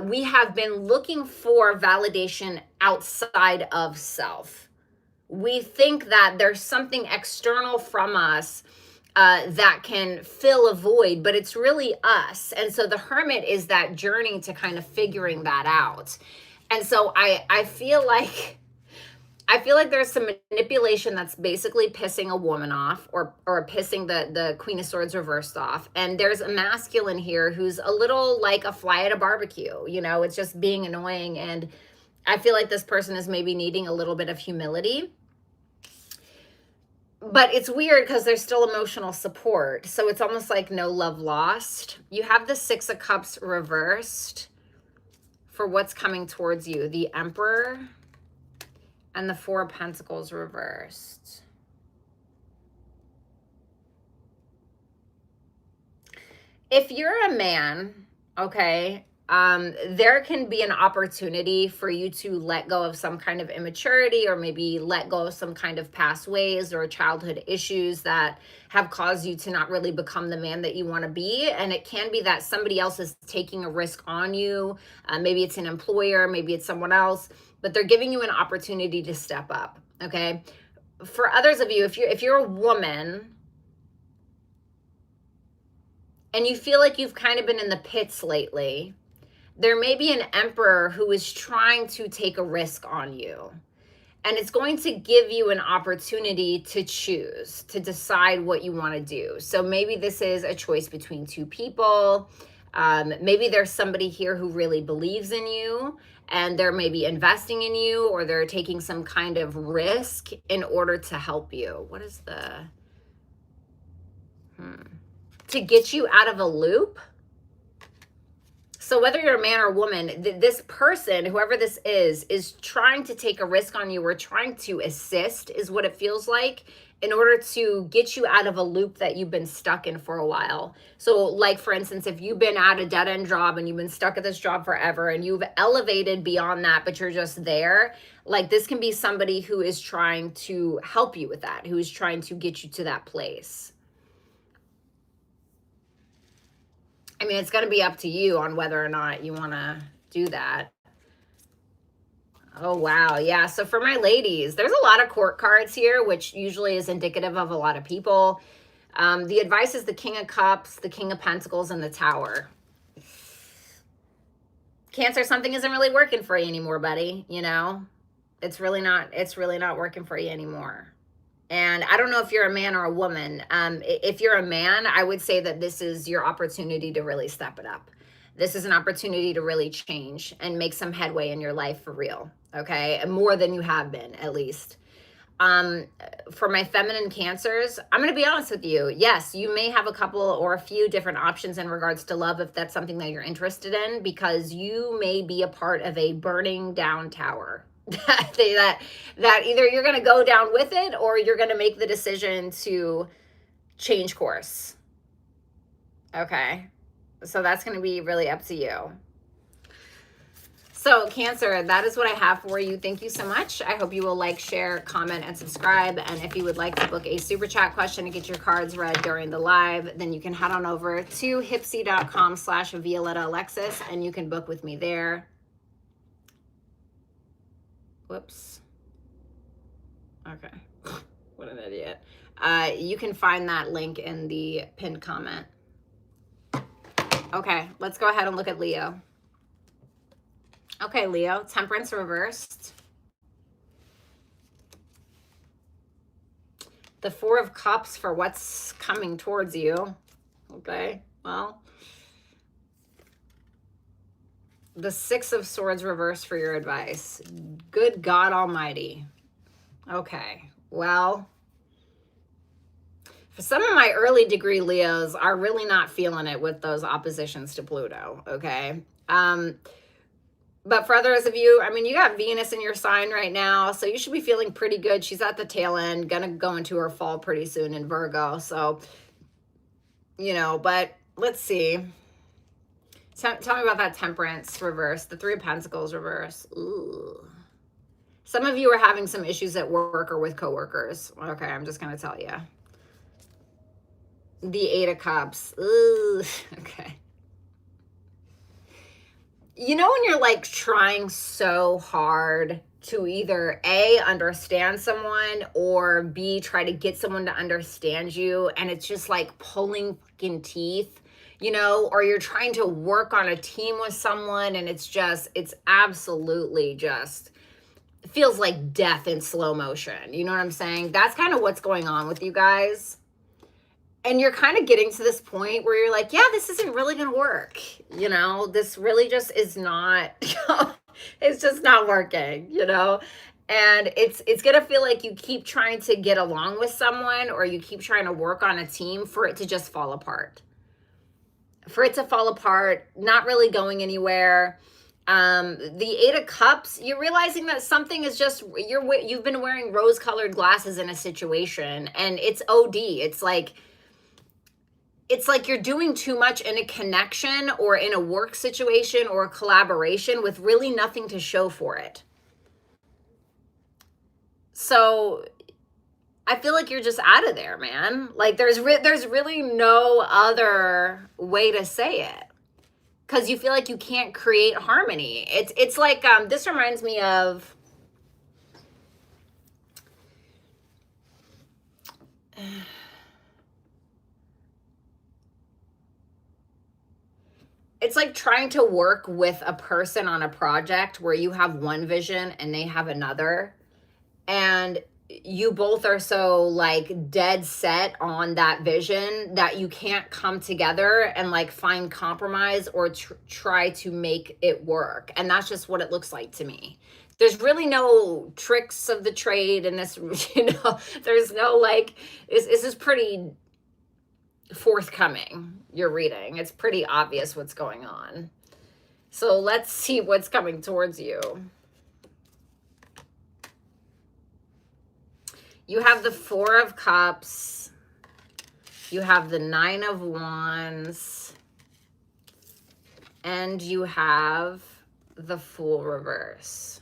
we have been looking for validation outside of self. We think that there's something external from us that can fill a void, but it's really us. And so the Hermit is that journey to kind of figuring that out. And so I feel like there's some manipulation that's basically pissing a woman off, or pissing the Queen of Swords reversed off. And there's a masculine here who's a little like a fly at a barbecue. You know, it's just being annoying. And I feel like this person is maybe needing a little bit of humility. But it's weird because there's still emotional support. So it's almost like no love lost. You have the Six of Cups reversed for what's coming towards you. The Emperor. And the Four of Pentacles reversed. If you're a man, okay, there can be an opportunity for you to let go of some kind of immaturity, or maybe let go of some kind of past ways or childhood issues that have caused you to not really become the man that you want to be. And it can be that somebody else is taking a risk on you. Maybe it's an employer, maybe it's someone else, but they're giving you an opportunity to step up, okay? For others of you, if you're a woman and you feel like you've kind of been in the pits lately, there may be an Emperor who is trying to take a risk on you. And it's going to give you an opportunity to choose, to decide what you want to do. So maybe this is a choice between two people. Maybe there's somebody here who really believes in you, and they're maybe investing in you, or they're taking some kind of risk in order to help you. What is the... to get you out of a loop? So whether you're a man or a woman, this person, whoever this is trying to take a risk on you or trying to assist is what it feels like, in order to get you out of a loop that you've been stuck in for a while. So like, for instance, if you've been at a dead-end job and you've been stuck at this job forever and you've elevated beyond that, but you're just there, like this can be somebody who is trying to help you with that, who is trying to get you to that place. I mean, it's going to be up to you on whether or not you want to do that. Oh, wow. Yeah. So for my ladies, there's a lot of court cards here, which usually is indicative of a lot of people. The advice is the King of Cups, the King of Pentacles, and the Tower. Cancer, something isn't really working for you anymore, buddy. You know, it's really not working for you anymore. And I don't know if you're a man or a woman. If you're a man, I would say that this is your opportunity to really step it up. This is an opportunity to really change and make some headway in your life for real, okay? And more than you have been, at least. For my feminine Cancers, I'm going to be honest with you. Yes, you may have a couple or a few different options in regards to love if that's something that you're interested in, because you may be a part of a burning down tower. that either you're going to go down with it or you're going to make the decision to change course. Okay. So that's going to be really up to you. So Cancer, that is what I have for you. Thank you so much. I hope you will like, share, comment, and subscribe. And if you would like to book a super chat question and get your cards read during the live, then you can head on over to hipsy.com/Violetta Alexis and you can book with me there. Whoops. Okay. What an idiot. You can find that link in the pinned comment. Okay, let's go ahead and look at Leo. Okay, Leo, Temperance reversed. The Four of Cups for what's coming towards you. Okay, well. The Six of Swords reversed for your advice. Good God Almighty. Okay, well. Some of my early degree Leos are really not feeling it with those oppositions to Pluto, okay? But for others of you, I mean, you got Venus in your sign right now, so you should be feeling pretty good. She's at the tail end, gonna go into her fall pretty soon in Virgo, so, you know, but let's see. Tell me about that Temperance reverse, the Three of Pentacles reverse. Ooh. Some of you are having some issues at work or with coworkers. Okay, I'm just gonna tell you. The Eight of Cups. Ooh, okay. You know when you're like trying so hard to either A, understand someone, or B, try to get someone to understand you, and it's just like pulling fucking teeth, you know, or you're trying to work on a team with someone and it's absolutely just, it feels like death in slow motion. You know what I'm saying? That's kind of what's going on with you guys. And you're kind of getting to this point where you're like, yeah, this isn't really going to work. You know, this really just is not, it's just not working, you know? And it's going to feel like you keep trying to get along with someone or you keep trying to work on a team for it to just fall apart. For it to fall apart, not really going anywhere. The Eight of Cups, you're realizing that something is just, you've been wearing rose-colored glasses in a situation and it's OD. It's like you're doing too much in a connection or in a work situation or a collaboration with really nothing to show for it. So I feel like you're just out of there, man. Like there's really no other way to say it. Because you feel like you can't create harmony. It's like, this reminds me of, it's like trying to work with a person on a project where you have one vision and they have another. And you both are so like dead set on that vision that you can't come together and like find compromise or try to make it work. And that's just what it looks like to me. There's really no tricks of the trade in this, you know, there's no like, this is pretty forthcoming, your reading. It's pretty obvious what's going on. So let's see what's coming towards you. You have the Four of Cups. You have the Nine of Wands. And you have the Fool reverse.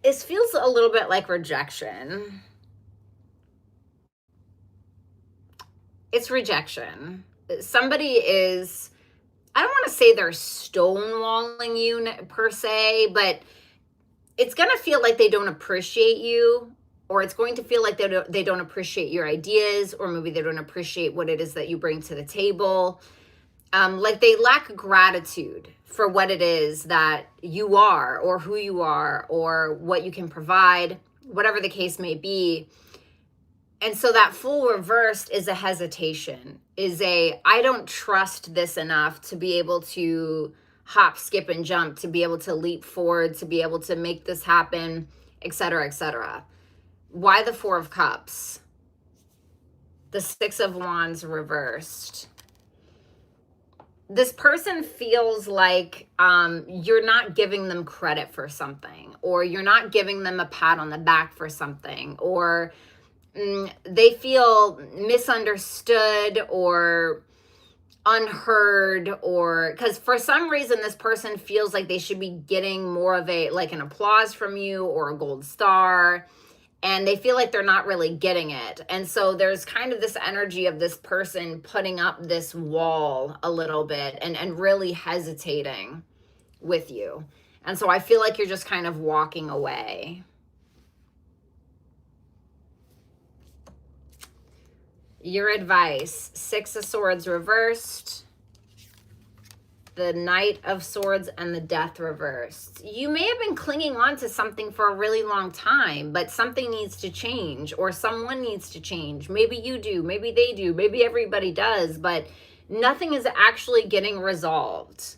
It feels a little bit like rejection. It's rejection. Somebody is, I don't want to say they're stonewalling you per se, but it's going to feel like they don't appreciate you, or it's going to feel like they don't appreciate your ideas, or maybe they don't appreciate what it is that you bring to the table. Like they lack gratitude for what it is that you are, or who you are, or what you can provide, whatever the case may be. And so that Fool reversed is a hesitation, is a, I don't trust this enough to be able to hop, skip, and jump, to be able to leap forward, to be able to make this happen, etc., etc. Why the Four of Cups? The Six of Wands reversed. This person feels like you're not giving them credit for something, or you're not giving them a pat on the back for something, or they feel misunderstood or unheard, or because for some reason this person feels like they should be getting more of a, like an applause from you or a gold star, and they feel like they're not really getting it. And so there's kind of this energy of this person putting up this wall a little bit and really hesitating with you. And so I feel like you're just kind of walking away. Your advice: Six of Swords reversed, the Knight of Swords, and the Death reversed. You may have been clinging on to something for a really long time, but something needs to change, or someone needs to change. Maybe you do, maybe they do, maybe everybody does, but nothing is actually getting resolved.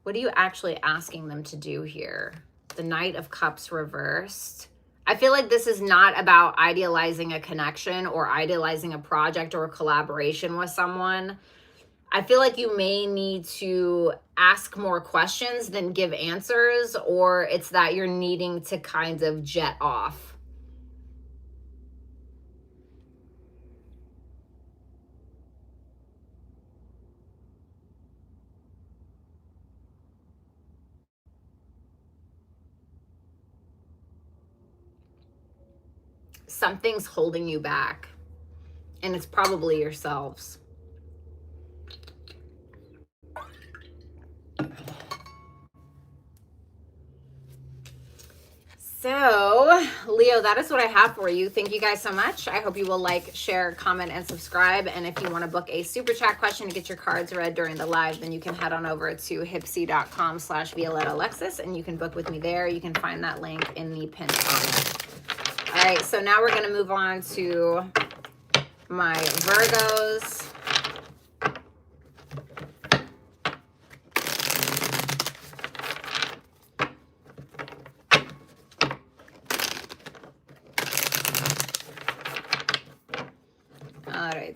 What are you actually asking them to do here? The Knight of Cups reversed. I feel like this is not about idealizing a connection or idealizing a project or a collaboration with someone. I feel like you may need to ask more questions than give answers, or it's that you're needing to kind of jet off. Something's holding you back, and it's probably yourselves. So, Leo, that is what I have for you. Thank you guys so much. I hope you will like, share, comment, and subscribe. And if you want to book a super chat question to get your cards read during the live, then you can head on over to hipsy.com/Violetta Alexis, and you can book with me there. You can find that link in the pinned comment. All right, so now we're going to move on to my Virgos. All right.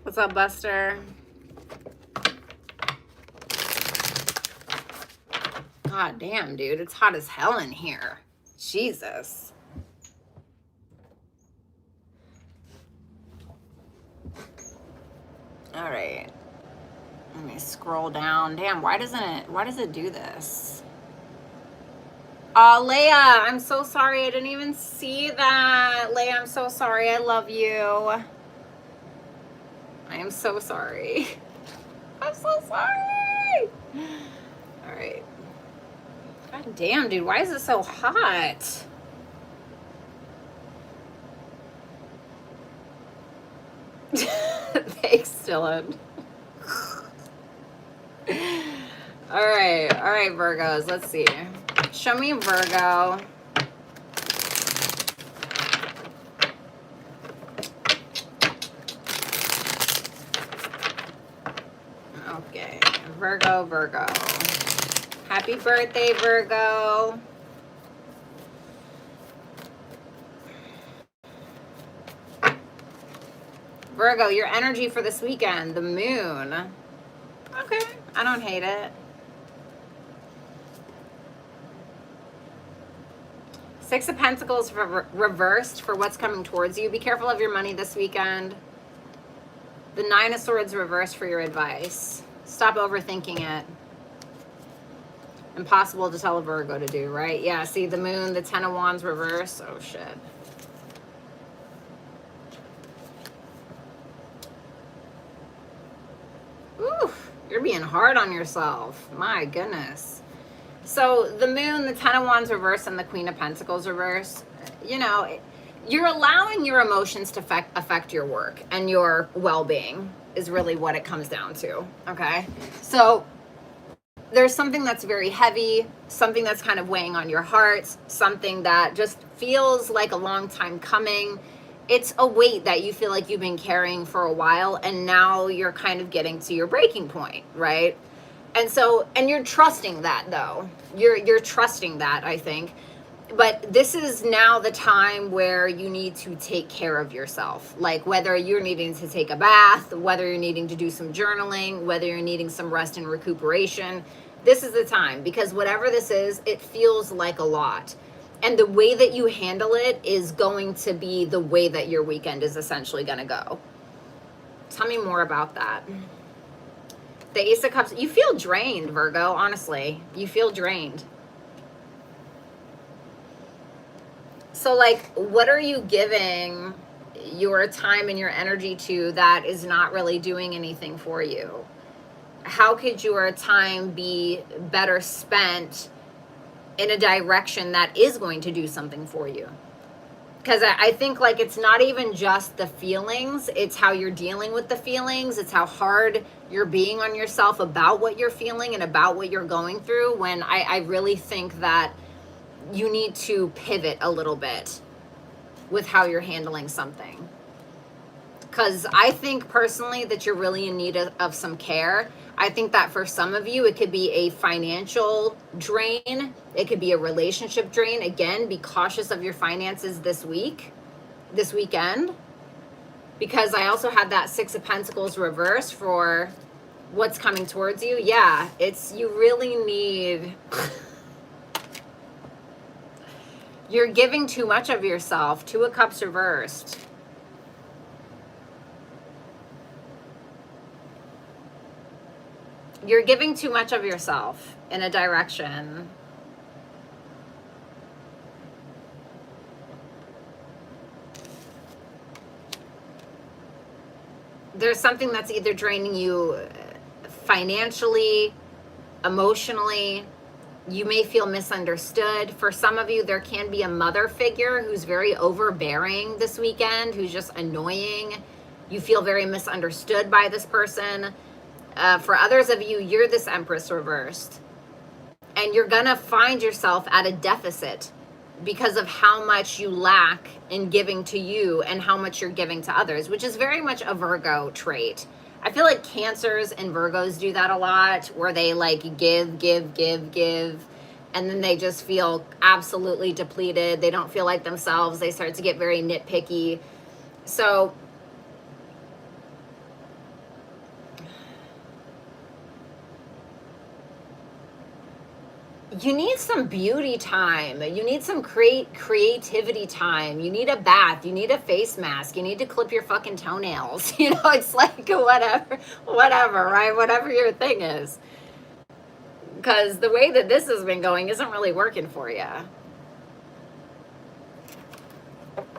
What's up, Buster? God damn, dude. It's hot as hell in here. Jesus. All right. Let me scroll down. Damn, why does it do this? Oh, Leia, I'm so sorry. I didn't even see that. Leia, I'm so sorry. I love you. I am so sorry. I'm so sorry. All right. God damn, dude. Why is it so hot? Thanks, Dylan. All right, Virgos. Let's see. Show me Virgo. Virgo, Virgo. Happy birthday, Virgo. Virgo, your energy for this weekend, the moon. Okay, I don't hate it. Six of Pentacles reversed for what's coming towards you. Be careful of your money this weekend. The Nine of Swords reversed for your advice. Stop overthinking it. Impossible to tell a Virgo to do, right? Yeah, see the moon, the Ten of Wands reverse. Oh, shit. Oof, you're being hard on yourself. My goodness. So the moon, the Ten of Wands reverse, and the Queen of Pentacles reverse, you know, you're allowing your emotions to affect your work and your well-being is really what it comes down to, okay? So there's something that's very heavy, something that's kind of weighing on your heart, something that just feels like a long time coming. It's a weight that you feel like you've been carrying for a while, and now you're kind of getting to your breaking point, right? And so, and you're trusting that though. You're trusting that, I think. But this is now the time where you need to take care of yourself. Like whether you're needing to take a bath, whether you're needing to do some journaling, whether you're needing some rest and recuperation. This is the time, because whatever this is, it feels like a lot. And the way that you handle it is going to be the way that your weekend is essentially going to go. Tell me more about that. The Ace of Cups, you feel drained, Virgo, honestly. You feel drained. So, like, what are you giving your time and your energy to that is not really doing anything for you? How could your time be better spent in a direction that is going to do something for you? Because I think, like, it's not even just the feelings, it's how you're dealing with the feelings, it's how hard you're being on yourself about what you're feeling and about what you're going through, when I really think that you need to pivot a little bit with how you're handling something. Because I think personally that you're really in need of some care. I think that for some of you, it could be a financial drain. It could be a relationship drain. Again, be cautious of your finances this weekend. Because I also had that Six of Pentacles reverse for what's coming towards you. Yeah, you really need... You're giving too much of yourself. Two of Cups reversed. You're giving too much of yourself in a direction. There's something that's either draining you financially, emotionally. You may feel misunderstood. For some of you, there can be a mother figure who's very overbearing this weekend, who's just annoying. You feel very misunderstood by this person. For others of you, you're this Empress reversed. And you're gonna find yourself at a deficit because of how much you lack in giving to you and how much you're giving to others, which is very much a Virgo trait. I feel like Cancers and Virgos do that a lot, where they like give, and then they just feel absolutely depleted. They don't feel like themselves. They start to get very nitpicky. So you need some beauty time. You need some creativity time. You need a bath. You need a face mask. You need to clip your fucking toenails. You know, it's like whatever, right? Whatever your thing is. Because the way that this has been going isn't really working for you.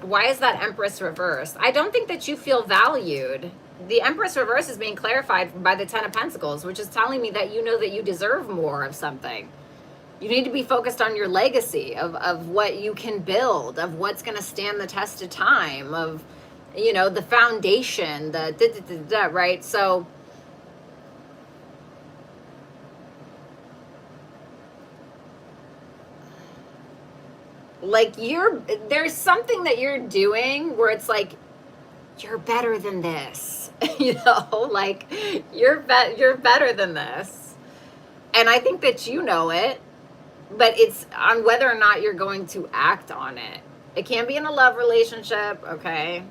Why is that Empress reversed? I don't think that you feel valued. The Empress reverse is being clarified by the Ten of Pentacles, which is telling me that you know that you deserve more of something. You need to be focused on your legacy of what you can build, of what's going to stand the test of time, of, you know, the foundation, right? So like there's something that you're doing where it's like, you're better than this, you know, like you're better than this. And I think that you know it, but it's on whether or not you're going to act on it. It can be in a love relationship, okay?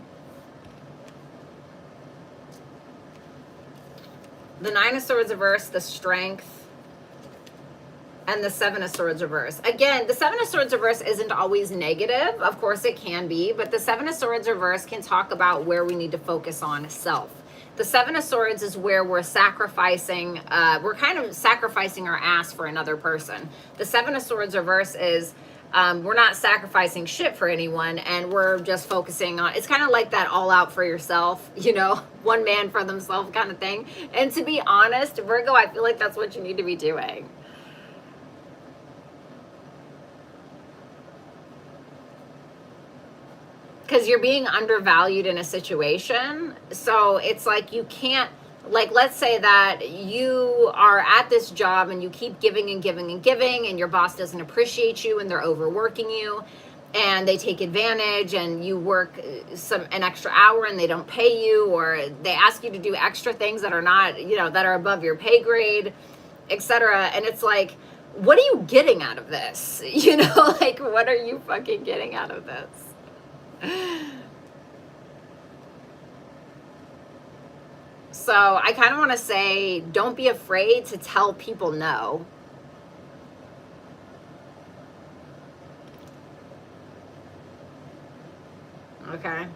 The Nine of Swords reverse, the Strength, and the Seven of Swords reverse. Again, the Seven of Swords reverse isn't always negative. Of course it can be, but the Seven of Swords reverse can talk about where we need to focus on self. The Seven of Swords is where we're sacrificing, we're kind of sacrificing our ass for another person. The Seven of Swords reverse is we're not sacrificing shit for anyone, and we're just focusing on, it's kind of like that all out for yourself, you know, one man for themselves kind of thing. And to be honest, Virgo, I feel like that's what you need to be doing. Because you're being undervalued in a situation. So it's like you can't, like, let's say that you are at this job and you keep giving and giving and giving, and your boss doesn't appreciate you and they're overworking you and they take advantage, and you work an extra hour and they don't pay you, or they ask you to do extra things that are not, you know, that are above your pay grade, etc. And it's like, what are you getting out of this? You know, like, what are you fucking getting out of this? So I kind of want to say, don't be afraid to tell people no. Okay.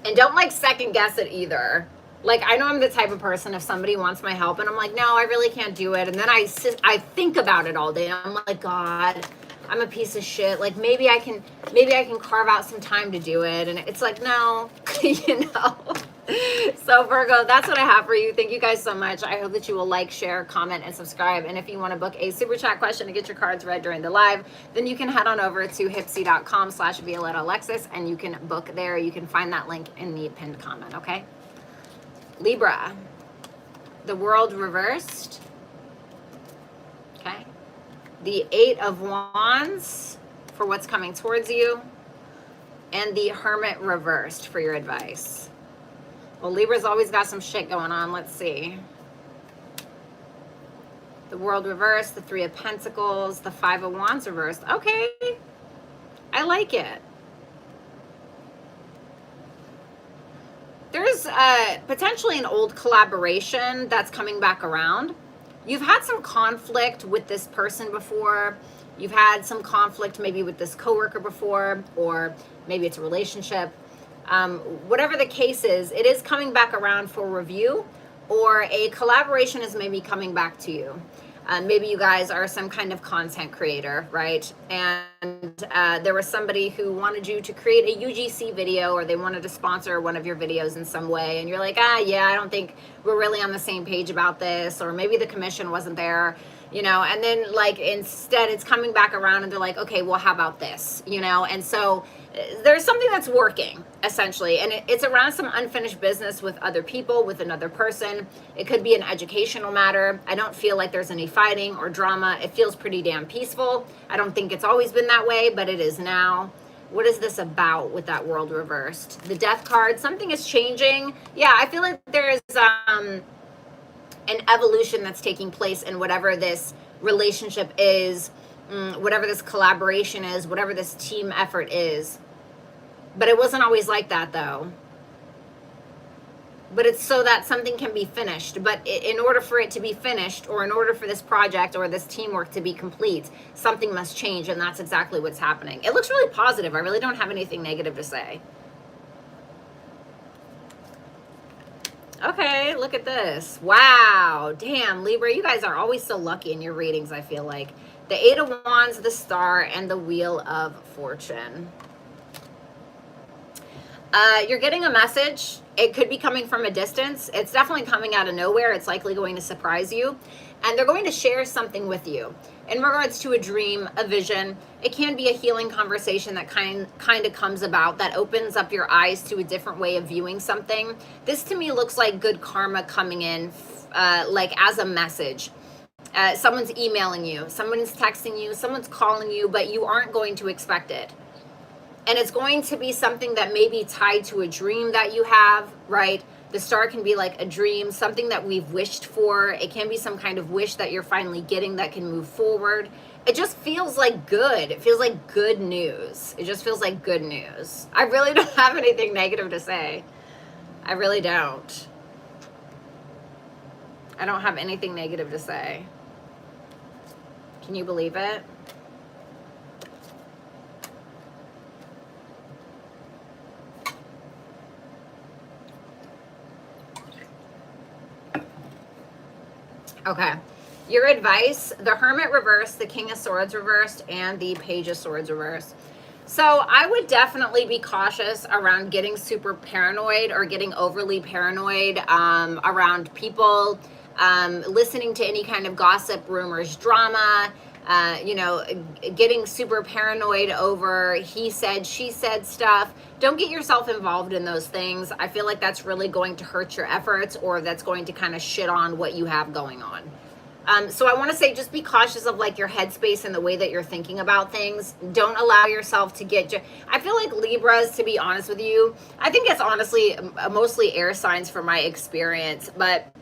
And don't like second guess it either. Like, I know I'm the type of person, if somebody wants my help and I'm like, no, I really can't do it. And then I think about it all day. And I'm like, God, I'm a piece of shit. Like, maybe I can carve out some time to do it. And it's like, no, you know. So Virgo, that's what I have for you. Thank you guys so much. I hope that you will like, share, comment, and subscribe. And if you want to book a super chat question to get your cards read during the live, then you can head on over to hipsy.com/Violetta Alexis, and you can book there. You can find that link in the pinned comment, okay? Libra, the World reversed. Okay. The Eight of Wands for what's coming towards you, and the Hermit reversed for your advice. Well, Libra's always got some shit going on. Let's see. The World reversed, the Three of Pentacles, the Five of Wands reversed. Okay. I like it. There's potentially an old collaboration that's coming back around. You've had some conflict with this person before. You've had some conflict maybe with this coworker before, or maybe it's a relationship. Whatever the case is, it is coming back around for review, or a collaboration is maybe coming back to you. Maybe you guys are some kind of content creator, right? And there was somebody who wanted you to create a UGC video, or they wanted to sponsor one of your videos in some way. And you're like, yeah, I don't think we're really on the same page about this. Or maybe the commission wasn't there, you know, and then like instead it's coming back around and they're like, okay, well, how about this, you know? And so there's something that's working essentially, and it's around some unfinished business with other people, with another person. It could be an educational matter. I don't feel like there's any fighting or drama. It feels pretty damn peaceful. I don't think it's always been that way, but it is now. What is this about with that World reversed? The Death card, something is changing. Yeah, I feel like there is an evolution that's taking place in whatever this relationship is, whatever this collaboration is, whatever this team effort is. But it wasn't always like that, though. But it's so that something can be finished. But in order for it to be finished, or in order for this project or this teamwork to be complete, something must change, and that's exactly what's happening. It looks really positive. I really don't have anything negative to say. Okay, look at this. Wow. Damn, Libra, you guys are always so lucky in your readings, I feel like. The Eight of Wands, the Star, and the Wheel of Fortune. You're getting a message. It could be coming from a distance. It's definitely coming out of nowhere. It's likely going to surprise you. And they're going to share something with you in regards to a dream, a vision. It can be a healing conversation that kind of comes about, that opens up your eyes to a different way of viewing something. This to me looks like good karma coming in, like as a message. Someone's emailing you, someone's texting you, someone's calling you, but you aren't going to expect it. And it's going to be something that may be tied to a dream that you have, right? The star can be like a dream, something that we've wished for. It can be some kind of wish that you're finally getting that can move forward. It just feels like good. It feels like good news. It just feels like good news. I really don't have anything negative to say. I really don't. I don't have anything negative to say. Can you believe it? Okay. Your advice, the Hermit reversed, the King of Swords reversed, and the Page of Swords reversed. So I would definitely be cautious around getting super paranoid or getting overly paranoid around people, listening to any kind of gossip, rumors, drama, you know, getting super paranoid over he said, she said stuff. Don't get yourself involved in those things. I feel like that's really going to hurt your efforts, or that's going to kind of shit on what you have going on. So I want to say, just be cautious of like your headspace and the way that you're thinking about things. Don't allow yourself to get, I feel like Libras, to be honest with you, I think it's honestly mostly air signs from my experience, but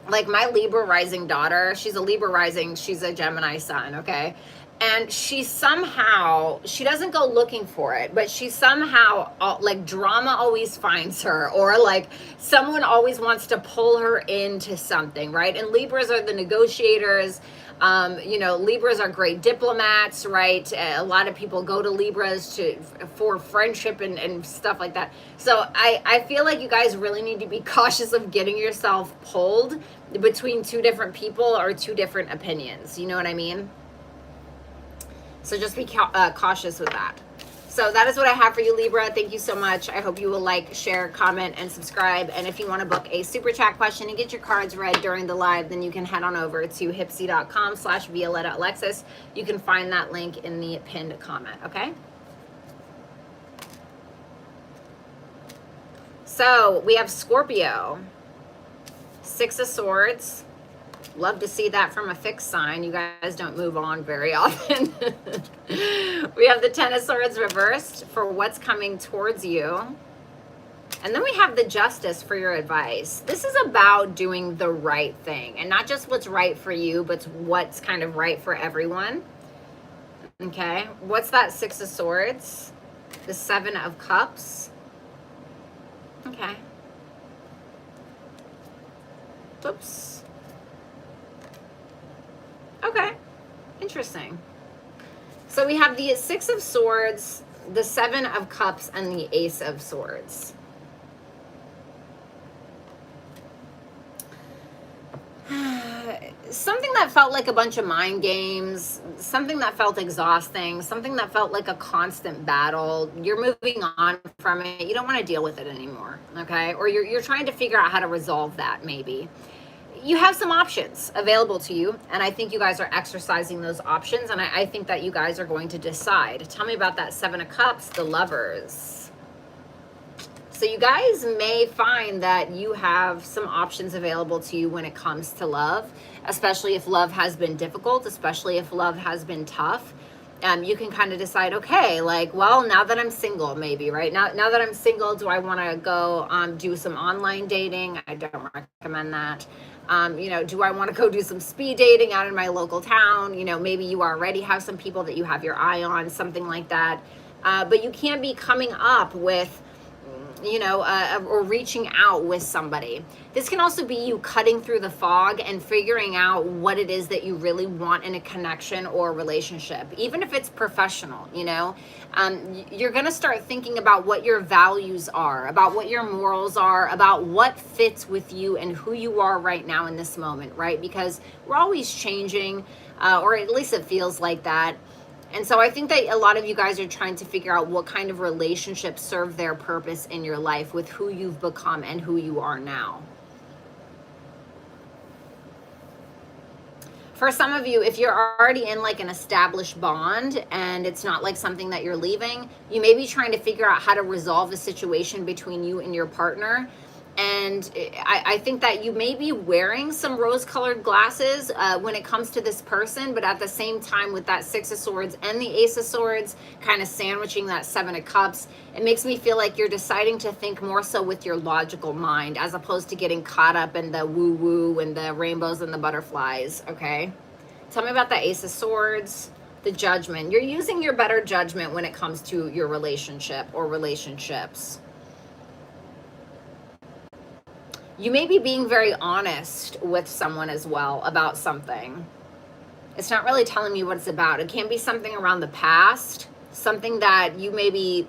like my Libra rising daughter, she's a Libra rising, she's a Gemini sun, okay? And she doesn't go looking for it, but she somehow, like, drama always finds her, or like someone always wants to pull her into something, right? And Libras are the negotiators. You know, Libras are great diplomats, right? A lot of people go to Libras for friendship and stuff like that. So I feel like you guys really need to be cautious of getting yourself pulled between two different people or two different opinions. You know what I mean? So just be cautious with that. So that is what I have for you, Libra. Thank you so much. I hope you will like, share, comment, and subscribe. And if you want to book a super chat question and get your cards read during the live, then you can head on over to hipsy.com/Violetta Alexis. You can find that link in the pinned comment, okay? So we have Scorpio, 6 of Swords. Love to see that from a fixed sign. You guys don't move on very often. We have the 10 of Swords reversed for what's coming towards you. And then we have the Justice for your advice. This is about doing the right thing, and not just what's right for you, but what's kind of right for everyone. Okay, what's that 6 of Swords? The 7 of Cups. Okay. Oops. Okay, interesting. So we have the 6 of Swords, the 7 of Cups, and the Ace of Swords. Something that felt like a bunch of mind games, something that felt exhausting, something that felt like a constant battle. You're moving on from it. You don't want to deal with it anymore, okay? Or you're trying to figure out how to resolve that, maybe. You have some options available to you, and I think you guys are exercising those options, and I think that you guys are going to decide. Tell me about that 7 of Cups, the Lovers. So you guys may find that you have some options available to you when it comes to love, especially if love has been difficult, especially if love has been tough. You can kind of decide, okay, like, well, now that I'm single, maybe, right? Now that I'm single, do I want to go do some online dating? I don't recommend that. You know, do I want to go do some speed dating out in my local town? You know, maybe you already have some people that you have your eye on, something like that. But you can't be coming up with, you know, or reaching out with somebody. This can also be you cutting through the fog and figuring out what it is that you really want in a connection or a relationship, even if it's professional. You know, you're going to start thinking about what your values are, about what your morals are, about what fits with you and who you are right now in this moment, right? Because we're always changing, or at least it feels like that. And so I think that a lot of you guys are trying to figure out what kind of relationships serve their purpose in your life with who you've become and who you are now. For some of you, if you're already in like an established bond and it's not like something that you're leaving, you may be trying to figure out how to resolve the situation between you and your partner. And I think that you may be wearing some rose-colored glasses when it comes to this person, but at the same time with that Six of Swords and the Ace of Swords kind of sandwiching that Seven of Cups, it makes me feel like you're deciding to think more so with your logical mind as opposed to getting caught up in the woo-woo and the rainbows and the butterflies, okay? Tell me about the Ace of Swords, the Judgment. You're using your better judgment when it comes to your relationship or relationships. You may be being very honest with someone as well about something. It's not really telling me what it's about. It can be something around the past, something that you maybe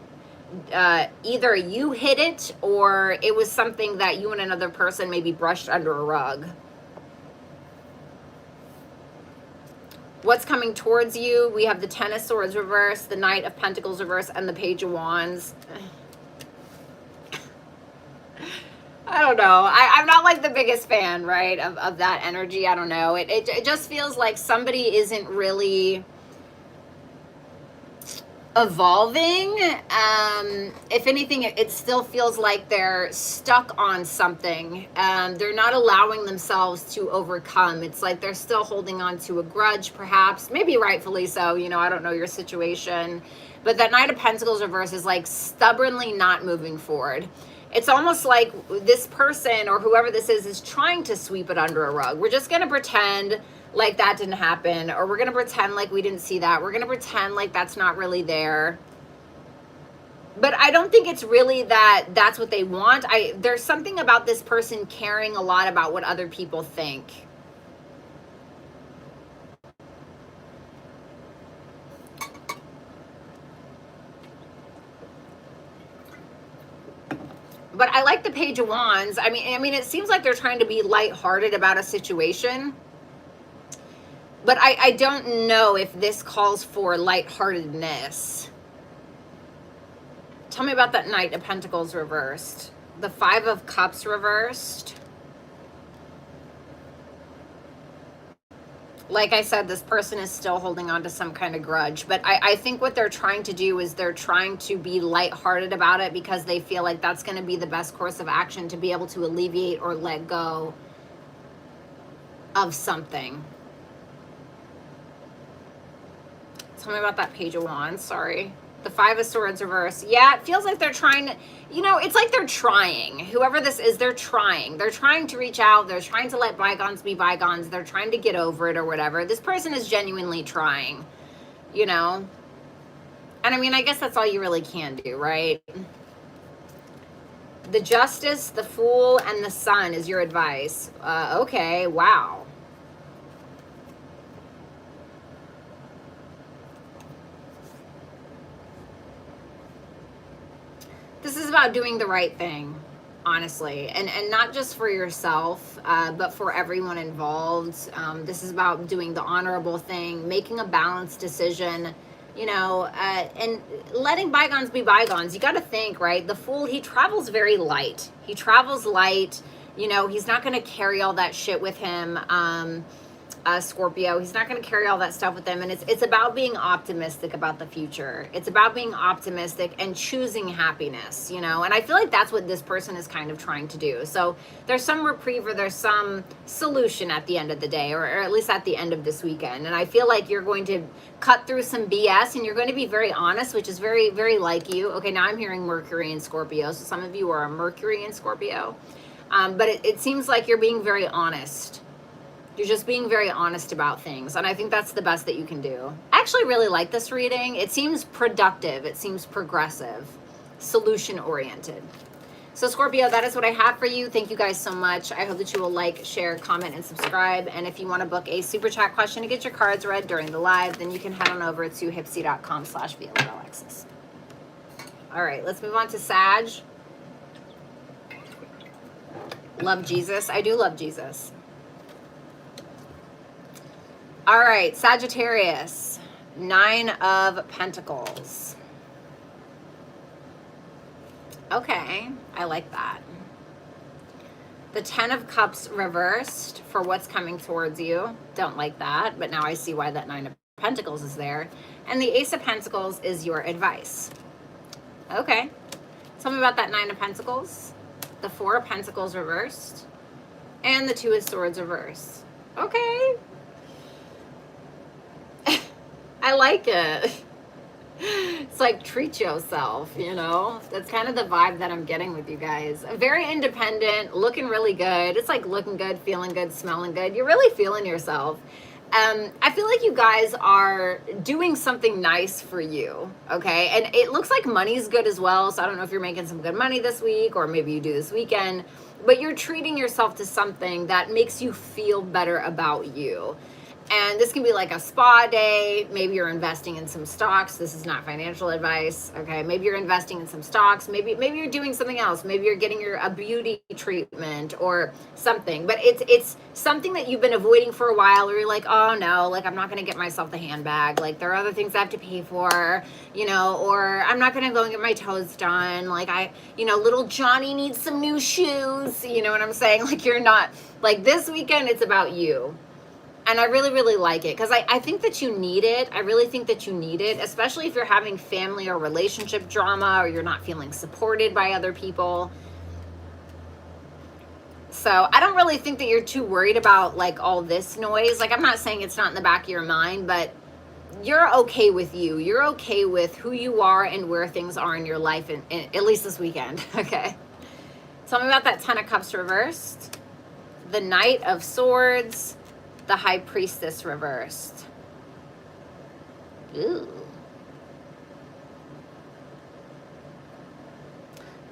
either you hid it or it was something that you and another person maybe brushed under a rug. What's coming towards you? We have the Ten of Swords reverse, the Knight of Pentacles reverse, and the Page of Wands. I don't know. I'm not like the biggest fan, right, of that energy. I don't know. It just feels like somebody isn't really evolving. If anything, it still feels like they're stuck on something. They're not allowing themselves to overcome. It's like they're still holding on to a grudge, perhaps, maybe rightfully so. You know, I don't know your situation. But that Knight of Pentacles reverse is like stubbornly not moving forward. It's almost like this person or whoever this is trying to sweep it under a rug. We're just going to pretend like that didn't happen, or we're going to pretend like we didn't see that. We're going to pretend like that's not really there. But I don't think it's really that that's what they want. There's something about this person caring a lot about what other people think. But I like the Page of Wands. I mean, it seems like they're trying to be lighthearted about a situation. But I don't know if this calls for lightheartedness. Tell me about that Knight of Pentacles reversed. The Five of Cups reversed. Like I said, this person is still holding on to some kind of grudge. But I think what they're trying to do is they're trying to be lighthearted about it because they feel like that's going to be the best course of action to be able to alleviate or let go of something. Tell me about that Page of Wands. Sorry. The Five of Swords reverse. Yeah, it feels like they're trying to, you know, it's like they're trying. Whoever this is, they're trying. They're trying to reach out. They're trying to let bygones be bygones. They're trying to get over it or whatever. This person is genuinely trying, you know. And I mean, I guess that's all you really can do, right? The Justice, the Fool, and the Sun is your advice. Okay, wow. This is about doing the right thing, honestly, and not just for yourself, but for everyone involved. This is about doing the honorable thing, making a balanced decision, you know, and letting bygones be bygones. You got to think, right? The Fool, he travels very light. He travels light. You know, he's not going to carry all that shit with him. Scorpio, he's not going to carry all that stuff with him. And it's about being optimistic about the future. It's about being optimistic and choosing happiness, you know. And I feel like that's what this person is kind of trying to do. So there's some reprieve or there's some solution at the end of the day, or at least at the end of this weekend. And I feel like you're going to cut through some BS and you're going to be very honest, which is very, very like you. Okay, now I'm hearing Mercury in Scorpio. So some of you are a Mercury in Scorpio. But it seems like you're being very honest. You're just being very honest about things. And I think that's the best that you can do. I actually really like this reading. It seems productive. It seems progressive, solution-oriented. So Scorpio, that is what I have for you. Thank you guys so much. I hope that you will like, share, comment, and subscribe. And if you want to book a super chat question to get your cards read during the live, then you can head on over to hipsy.com/Violetta Alexis. All right, let's move on to Sag. Love Jesus. I do love Jesus. All right, Sagittarius, Nine of Pentacles. Okay, I like that. The Ten of Cups reversed for what's coming towards you. Don't like that, but now I see why that Nine of Pentacles is there. And the Ace of Pentacles is your advice. Okay, tell me about that Nine of Pentacles. the Four of Pentacles reversed, and the Two of Swords reversed. Okay. I like it. It's like treat yourself, you know? That's kind of the vibe that I'm getting with you guys. Very independent, looking really good. It's like looking good, feeling good, smelling good. You're really feeling yourself. I feel like you guys are doing something nice for you, okay? And it looks like money's good as well. So I don't know if you're making some good money this week, or maybe you do this weekend, but you're treating yourself to something that makes you feel better about you. And this can be like a spa day. Maybe you're investing in some stocks. This is not financial advice, okay? Maybe you're investing in some stocks. Maybe you're doing something else. Maybe you're getting a beauty treatment or something. But it's something that you've been avoiding for a while, or you're like, oh no, like I'm not gonna get myself the handbag. Like there are other things I have to pay for, you know, or I'm not gonna go and get my toes done. Like little Johnny needs some new shoes. You know what I'm saying? Like you're not, like this weekend, it's about you. And I really, really like it because I think that you need it. I really think that you need it, especially if you're having family or relationship drama, or you're not feeling supported by other people. So I don't really think that you're too worried about like all this noise. Like I'm not saying it's not in the back of your mind, but you're okay with you. You're okay with who you are and where things are in your life, and at least this weekend, okay? Tell me about that Ten of Cups reversed, the Knight of Swords, the High Priestess reversed. Ooh.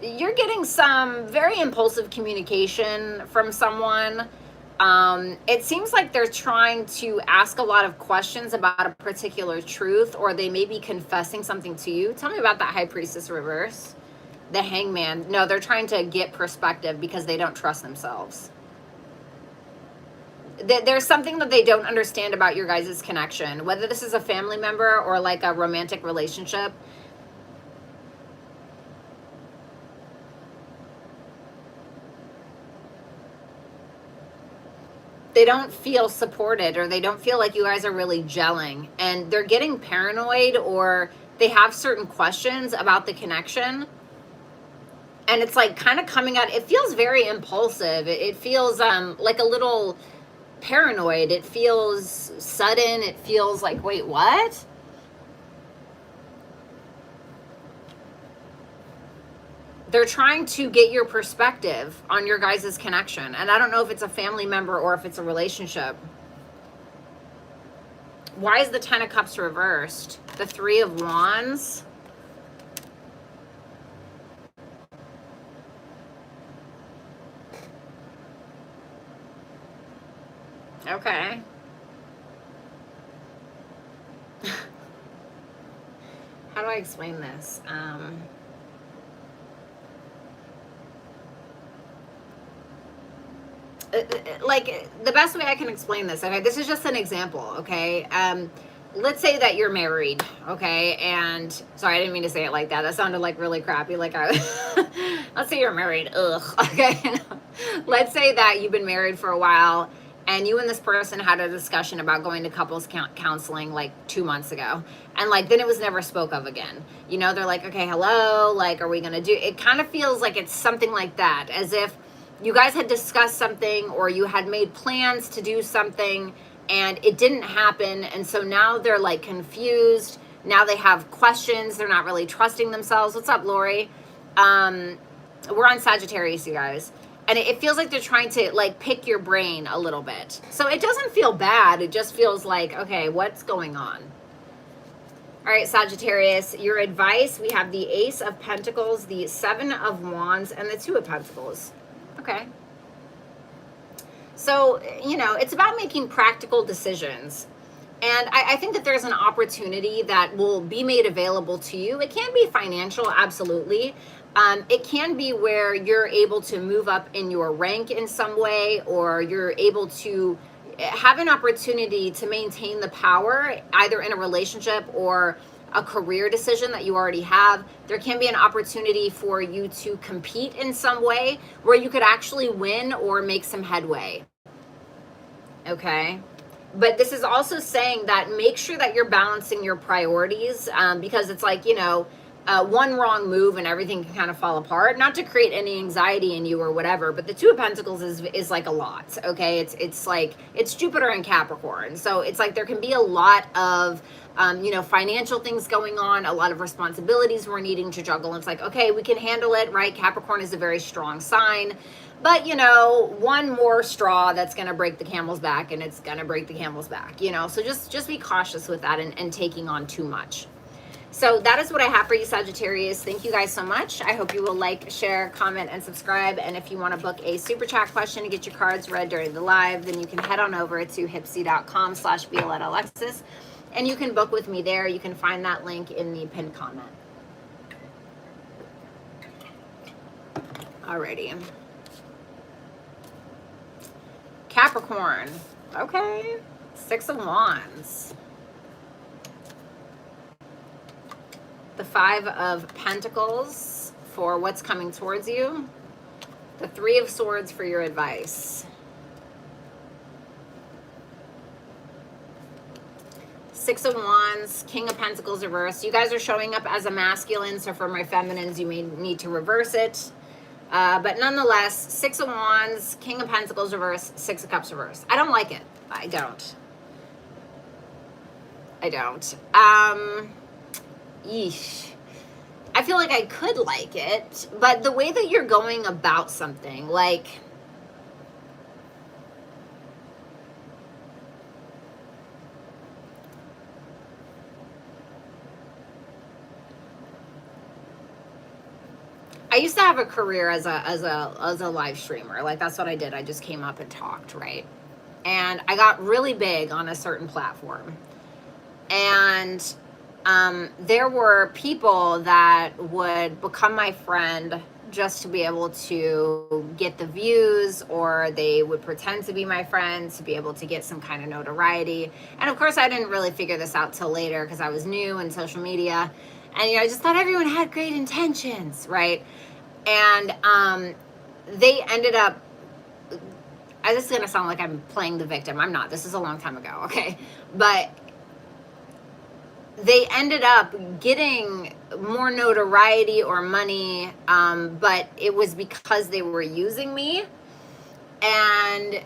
You're getting some very impulsive communication from someone. It seems like they're trying to ask a lot of questions about a particular truth, or they may be confessing something to you. Tell me about that High Priestess reverse. The Hangman. No, they're trying to get perspective because they don't trust themselves. There's something that they don't understand about your guys' connection, whether this is a family member or like a romantic relationship. They don't feel supported, or they don't feel like you guys are really gelling, and they're getting paranoid, or they have certain questions about the connection. And it's like kind of coming out, it feels very impulsive. It feels like a little paranoid. It feels sudden. It feels like, wait, what? They're trying to get your perspective on your guys' connection. And I don't know if it's a family member or if it's a relationship. Why is the Ten of Cups reversed? The Three of Wands. Okay. How do I explain this? Like the best way I can explain this, okay, this is just an example, okay? Let's say that you're married, okay? And sorry, I didn't mean to say it like that. That sounded like really crappy. Like let's say you're married, okay? Let's say that you've been married for a while, and you and this person had a discussion about going to couples counseling like 2 months ago. And like, then it was never spoke of again. You know, they're like, okay, hello, like, are we gonna do, it kind of feels like it's something like that, as if you guys had discussed something, or you had made plans to do something and it didn't happen. And so now they're like confused. Now they have questions. They're not really trusting themselves. What's up, Lori? We're on Sagittarius, you guys. And it feels like they're trying to like pick your brain a little bit. So it doesn't feel bad. It just feels like, okay, what's going on? All right, Sagittarius, your advice. We have the Ace of Pentacles, the Seven of Wands, and the Two of Pentacles. Okay. So, you know, it's about making practical decisions. And I think that there's an opportunity that will be made available to you. It can be financial, absolutely. It can be where you're able to move up in your rank in some way, or you're able to have an opportunity to maintain the power either in a relationship or a career decision that you already have. There can be an opportunity for you to compete in some way where you could actually win or make some headway. Okay. But this is also saying that make sure that you're balancing your priorities, because it's like, you know, one wrong move and everything can kind of fall apart. Not to create any anxiety in you or whatever, but the Two of Pentacles is like a lot, okay? It's like, it's Jupiter and Capricorn. So it's like there can be a lot of, you know, financial things going on, a lot of responsibilities we're needing to juggle. It's like, okay, we can handle it, right? Capricorn is a very strong sign. But, you know, one more straw that's going to break the camel's back, and it's going to break the camel's back, you know? So just be cautious with that and taking on too much. So that is what I have for you, Sagittarius. Thank you guys so much. I hope you will like, share, comment, and subscribe. And if you want to book a super chat question to get your cards read during the live, then you can head on over to hipsy.com/Violetta Alexis, and you can book with me there. You can find that link in the pinned comment. Alrighty. Capricorn. Okay. 6 of Wands. The 5 of Pentacles for what's coming towards you. The 3 of Swords for your advice. 6 of Wands, King of Pentacles reversed. You guys are showing up as a masculine, so for my feminines, you may need to reverse it. But nonetheless, 6 of Wands, King of Pentacles reversed, 6 of Cups reversed. I don't like it. I don't. Yeesh. I feel like I could like it, but the way that you're going about something, like, I used to have a career as a live streamer. Like, that's what I did. I just came up and talked, right? And I got really big on a certain platform. And there were people that would become my friend just to be able to get the views, or they would pretend to be my friend to be able to get some kind of notoriety. And of course, I didn't really figure this out till later because I was new in social media. And, you know, I just thought everyone had great intentions, right? And they ended up, this is going to sound like I'm playing the victim. I'm not. This is a long time ago, okay? But they ended up getting more notoriety or money, but it was because they were using me. And,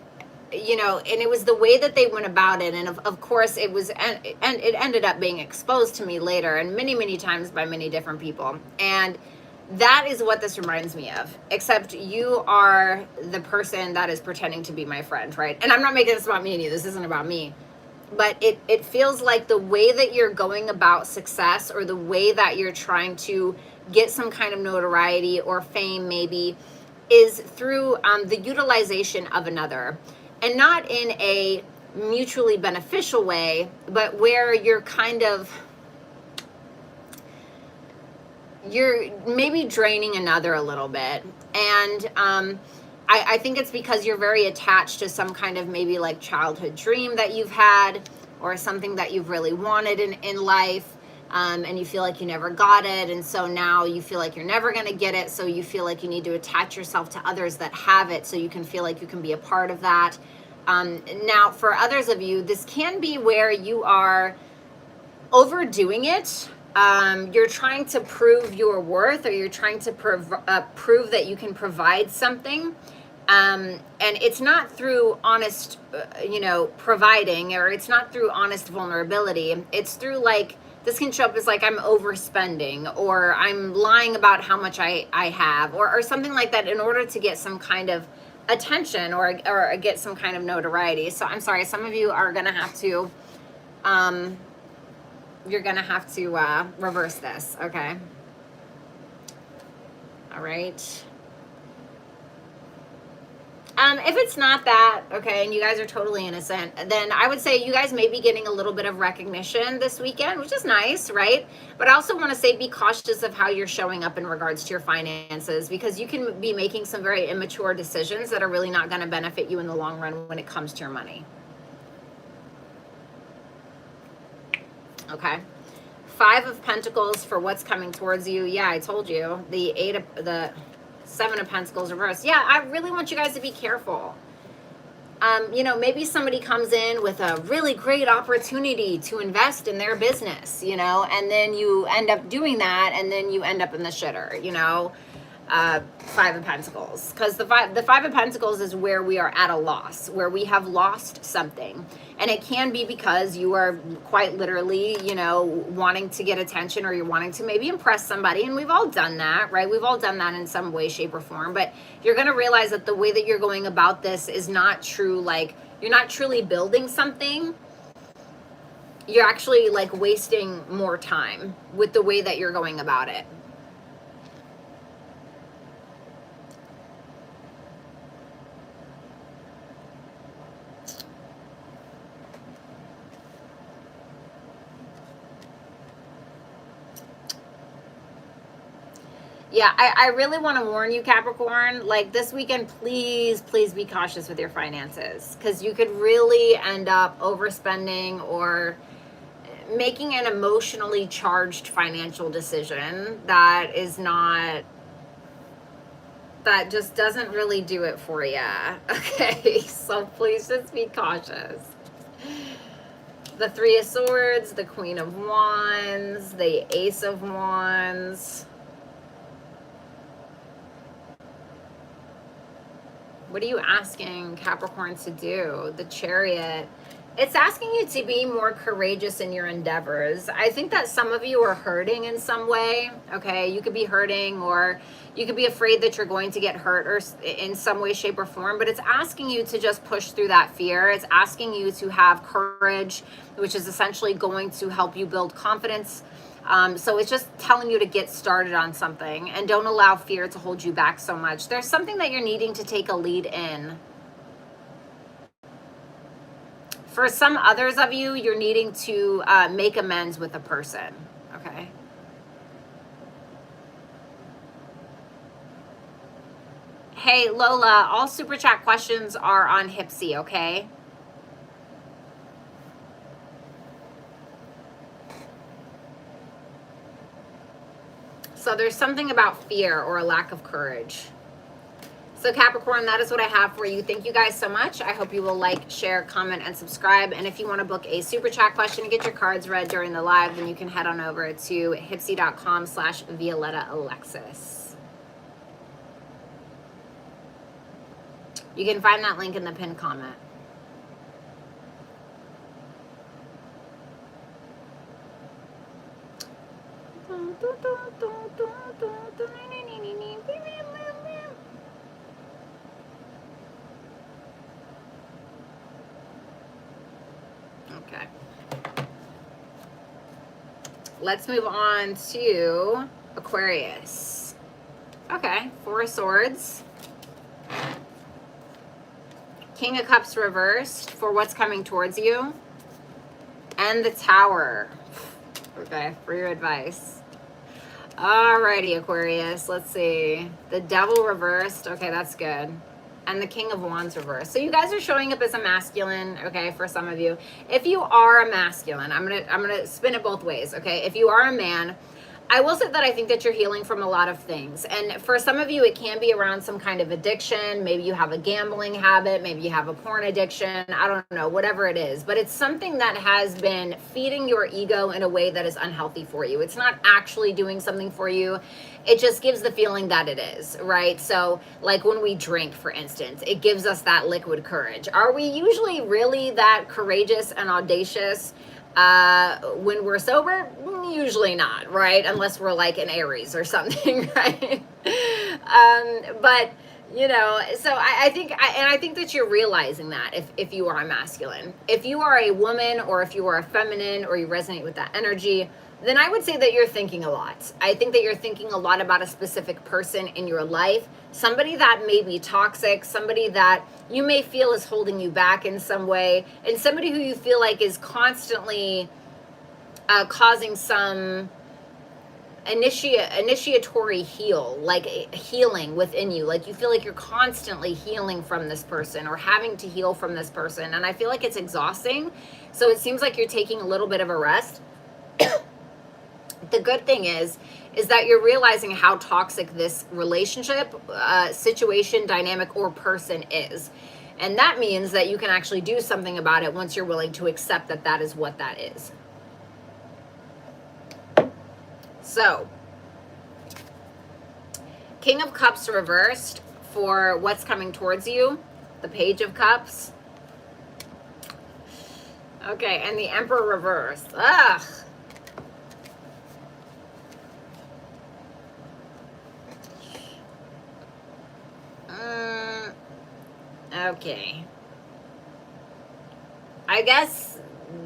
you know, and it was the way that they went about it. And of course it was, and it ended up being exposed to me later and many, many times by many different people. And that is what this reminds me of, except you are the person that is pretending to be my friend, right? And I'm not making this about me and you. This isn't about me. But it feels like the way that you're going about success, or the way that you're trying to get some kind of notoriety or fame maybe, is through the utilization of another. And not in a mutually beneficial way, but where you're kind of, you're maybe draining another a little bit. And I think it's because you're very attached to some kind of maybe like childhood dream that you've had, or something that you've really wanted in life, and you feel like you never got it, and so now you feel like you're never going to get it, so you feel like you need to attach yourself to others that have it so you can feel like you can be a part of that. Now, for others of you, this can be where you are overdoing it. You're trying to prove your worth, or you're trying to prove that you can provide something. And it's not through honest, you know, providing, or it's not through honest vulnerability. It's through, like, this can show up as like I'm overspending, or I'm lying about how much I have, or something like that, in order to get some kind of attention, or get some kind of notoriety. So I'm sorry, some of you are going to have to, you're going to have to reverse this, okay? All right. If it's not that, okay, and you guys are totally innocent, then I would say you guys may be getting a little bit of recognition this weekend, which is nice, right? But I also want to say be cautious of how you're showing up in regards to your finances, because you can be making some very immature decisions that are really not going to benefit you in the long run when it comes to your money. Okay. 5 of Pentacles for what's coming towards you. Yeah, I told you. The 7 of Pentacles reversed. Yeah, I really want you guys to be careful. You know, maybe somebody comes in with a really great opportunity to invest in their business, you know, and then you end up doing that, and then you end up in the shitter, you know. Five of Pentacles, because the Five of Pentacles is where we are at a loss, where we have lost something, and it can be because you are quite literally, you know, wanting to get attention, or you're wanting to maybe impress somebody, and we've all done that, right? We've all done that in some way, shape, or form, but you're going to realize that the way that you're going about this is not true. Like, you're not truly building something. You're actually like wasting more time with the way that you're going about it. Yeah, I really want to warn you, Capricorn, like this weekend, please be cautious with your finances, because you could really end up overspending or making an emotionally charged financial decision that is not, that just doesn't really do it for you. Okay, so please just be cautious. The Three of Swords, the Queen of Wands, the Ace of Wands. What are you asking Capricorn to do? The Chariot. It's asking you to be more courageous in your endeavors. I think that some of you are hurting in some way. Okay, you could be hurting, or you could be afraid that you're going to get hurt, or in some way, shape, or form. But it's asking you to just push through that fear. It's asking you to have courage, which is essentially going to help you build confidence. So it's just telling you to get started on something, and don't allow fear to hold you back so much. There's something that you're needing to take a lead in. For some others of you, you're needing to make amends with a person, okay? Hey, Lola, all super chat questions are on Hipsy, okay? So there's something about fear or a lack of courage. So Capricorn, that is what I have for you. Thank you guys so much. I hope you will like, share, comment, and subscribe. And if you want to book a super chat question and get your cards read during the live, then you can head on over to hipsy.com/Violetta Alexis. You can find that link in the pinned comment. Okay. Let's move on to Aquarius. Okay, Four of Swords. King of Cups reversed for what's coming towards you. And the Tower. Okay, for your advice. Alrighty, Aquarius. Let's see. The Devil reversed. Okay, that's good. And the King of Wands reversed. So you guys are showing up as a masculine, okay, for some of you. If you are a masculine, I'm gonna spin it both ways, okay? If you are a man, I will say that I think that you're healing from a lot of things. And for some of you, it can be around some kind of addiction. Maybe you have a gambling habit. Maybe you have a porn addiction. I don't know, whatever it is. But it's something that has been feeding your ego in a way that is unhealthy for you. It's not actually doing something for you. It just gives the feeling that it is, right? So like when we drink, for instance, it gives us that liquid courage. Are we usually really that courageous and audacious when we're sober? Usually not, right? Unless we're like an Aries or something, right? But you know, so I think that you're realizing that if you are a masculine. If you are a woman, or if you are a feminine, or you resonate with that energy, then I would say that you're thinking a lot. I think that you're thinking a lot about a specific person in your life, somebody that may be toxic, somebody that you may feel is holding you back in some way, and somebody who you feel like is constantly causing some initiatory healing within you. Like you feel like you're constantly healing from this person, or having to heal from this person, and I feel like it's exhausting. So it seems like you're taking a little bit of a rest. The good thing is that you're realizing how toxic this relationship, situation, dynamic, or person is. And that means that you can actually do something about it once you're willing to accept that that is what that is. So, King of Cups reversed for what's coming towards you, the Page of Cups. Okay, and the Emperor reversed. Ugh. Okay. I guess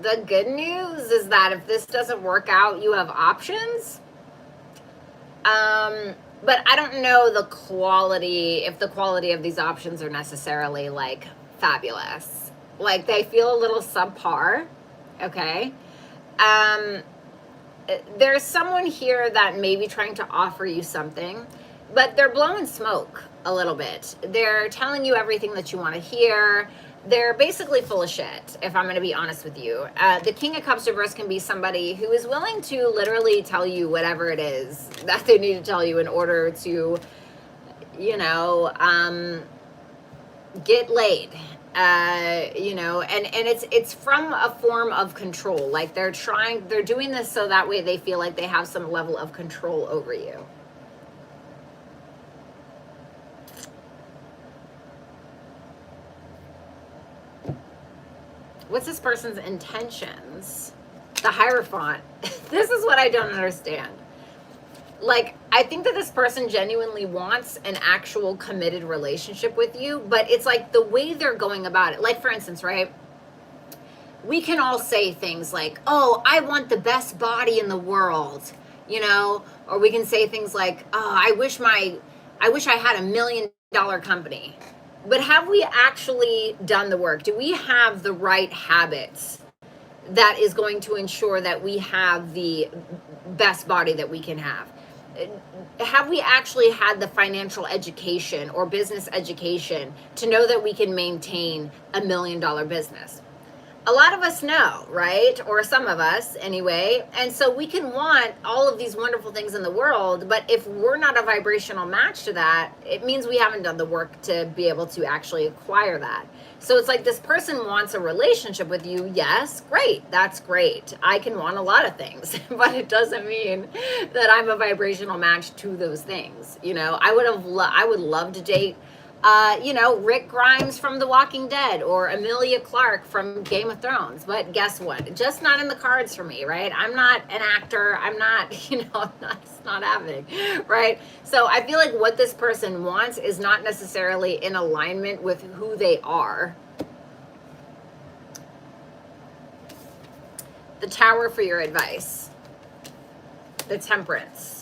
the good news is that if this doesn't work out, you have options. But I don't know the quality, if the quality of these options are necessarily like fabulous. Like they feel a little subpar. Okay. There's someone here that may be trying to offer you something, but they're blowing smoke a little bit. They're telling you everything that you want to hear. They're basically full of shit, if I'm going to be honest with you. The King of Cups reverse can be somebody who is willing to literally tell you whatever it is that they need to tell you in order to, you know, get laid. You know, and it's from a form of control. Like they're doing this so that way they feel like they have some level of control over you. What's this person's intentions? The Hierophant. This is what I don't understand. Like, I think that this person genuinely wants an actual committed relationship with you, but it's like the way they're going about it. Like, for instance, right? We can all say things like, oh, I want the best body in the world, you know? Or we can say things like, oh, I wish I had $1 million company. But have we actually done the work? Do we have the right habits that is going to ensure that we have the best body that we can have? Have we actually had the financial education or business education to know that we can maintain $1 million business? A lot of us know, right? Or some of us anyway. And so we can want all of these wonderful things in the world, but if we're not a vibrational match to that, it means we haven't done the work to be able to actually acquire that. So it's like this person wants a relationship with you. Yes, great. That's great. I can want a lot of things, but it doesn't mean that I'm a vibrational match to those things. You know, I would love to date you know, Rick Grimes from The Walking Dead or Emilia Clarke from Game of Thrones. But guess what? Just not in the cards for me, right? I'm not an actor. I'm not, you know, it's not happening, right? So I feel like what this person wants is not necessarily in alignment with who they are. The Tower for your advice. The Temperance.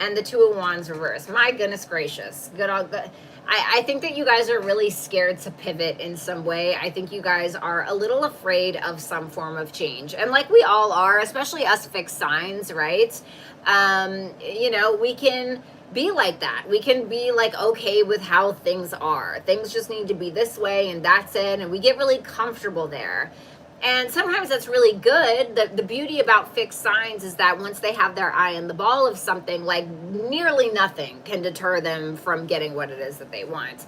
And the Two of Wands reverse. My goodness gracious. Good. I think that you guys are really scared to pivot in some way. I think you guys are a little afraid of some form of change. And like we all are, especially us fixed signs, right? You know, we can be like that. We can be like okay with how things are. Things just need to be this way and that's it. And we get really comfortable there. And sometimes that's really good. The beauty about fixed signs is that once they have their eye on the ball of something, like nearly nothing can deter them from getting what it is that they want.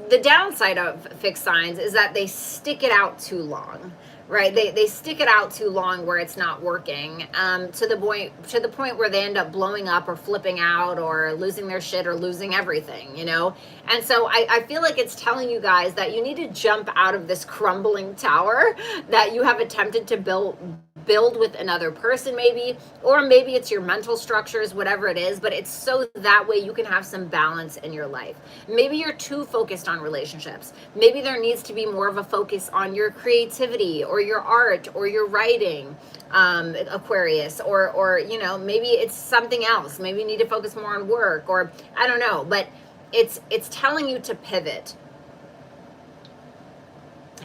The downside of fixed signs is that they stick it out too long, right? They stick it out too long where it's not working, to the point where they end up blowing up or flipping out or losing their shit or losing everything, you know? And so I feel like it's telling you guys that you need to jump out of this crumbling tower that you have attempted to build with another person maybe, or maybe it's your mental structures, whatever it is, but it's so that way you can have some balance in your life. Maybe you're too focused on relationships. Maybe there needs to be more of a focus on your creativity or your art or your writing, Aquarius, or you know, maybe it's something else. Maybe you need to focus more on work, or I don't know, but it's telling you to pivot.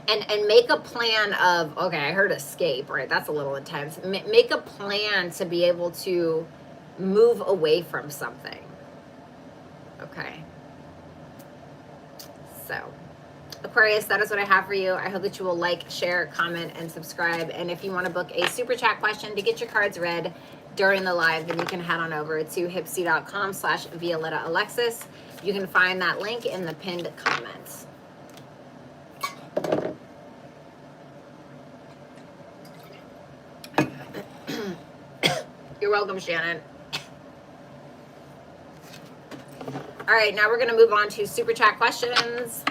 And make a plan of, okay, I heard escape, right? That's a little intense. Make a plan to be able to move away from something. Okay. So, Aquarius, that is what I have for you. I hope that you will like, share, comment, and subscribe. And if you want to book a super chat question to get your cards read during the live, then you can head on over to hipsy.com/Violetta Alexis. You can find that link in the pinned comments. You're welcome, Shannon. All right, now we're going to move on to super chat questions.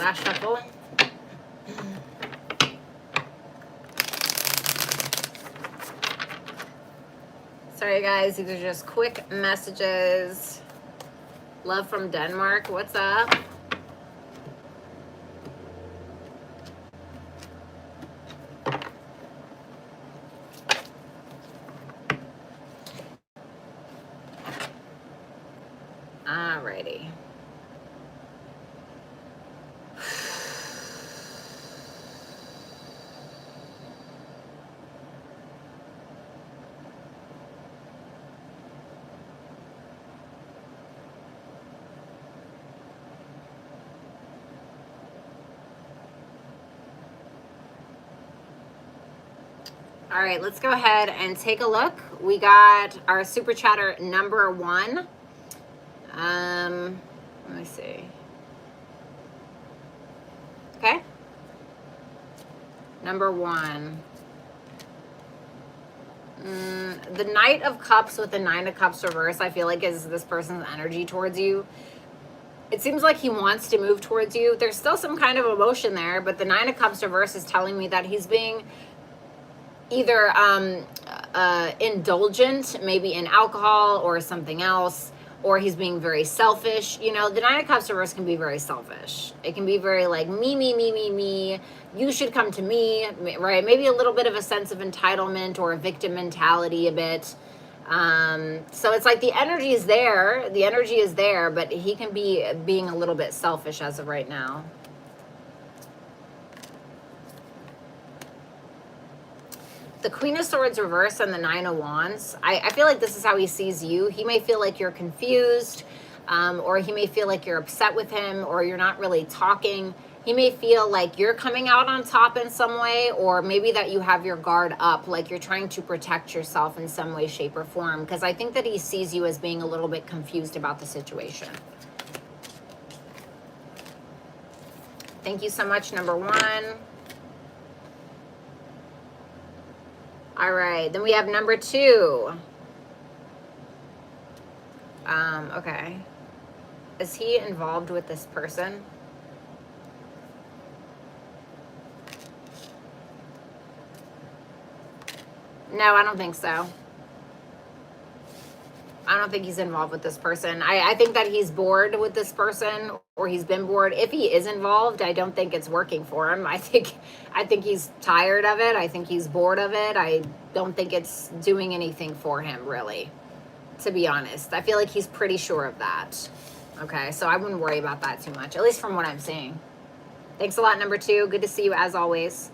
Last shuffle. Sorry guys, these are just quick messages. Love from Denmark, what's up? Alrighty. All right, let's go ahead and take a look. We got our super chatter number 1. Let me see. Okay. Number 1. The Knight of Cups with the 9 of Cups reverse, I feel like is this person's energy towards you. It seems like he wants to move towards you. There's still some kind of emotion there, but the 9 of Cups reverse is telling me that he's being either indulgent, maybe in alcohol or something else, or he's being very selfish. You know, the 9 of Cups reverse can be very selfish. It can be very like me. You should come to me, right? Maybe a little bit of a sense of entitlement or a victim mentality a bit. So it's like the energy is there. The energy is there, but he can be being a little bit selfish as of right now. The Queen of Swords reverse and the 9 of Wands. I feel like this is how he sees you. He may feel like you're confused, or he may feel like you're upset with him, or you're not really talking. He may feel like you're coming out on top in some way, or maybe that you have your guard up, like you're trying to protect yourself in some way, shape, or form, because I think that he sees you as being a little bit confused about the situation. Thank you so much, number 1. All right, then we have number 2. Okay. Is he involved with this person? No, I don't think so. I don't think he's involved with this person. I think that he's bored with this person, or he's been bored. If he is involved, I don't think it's working for him. I think he's tired of it. I think he's bored of it. I don't think it's doing anything for him, really, to be honest. I feel like he's pretty sure of that. Okay, so I wouldn't worry about that too much, at least from what I'm seeing. Thanks a lot, number 2. Good to see you as always.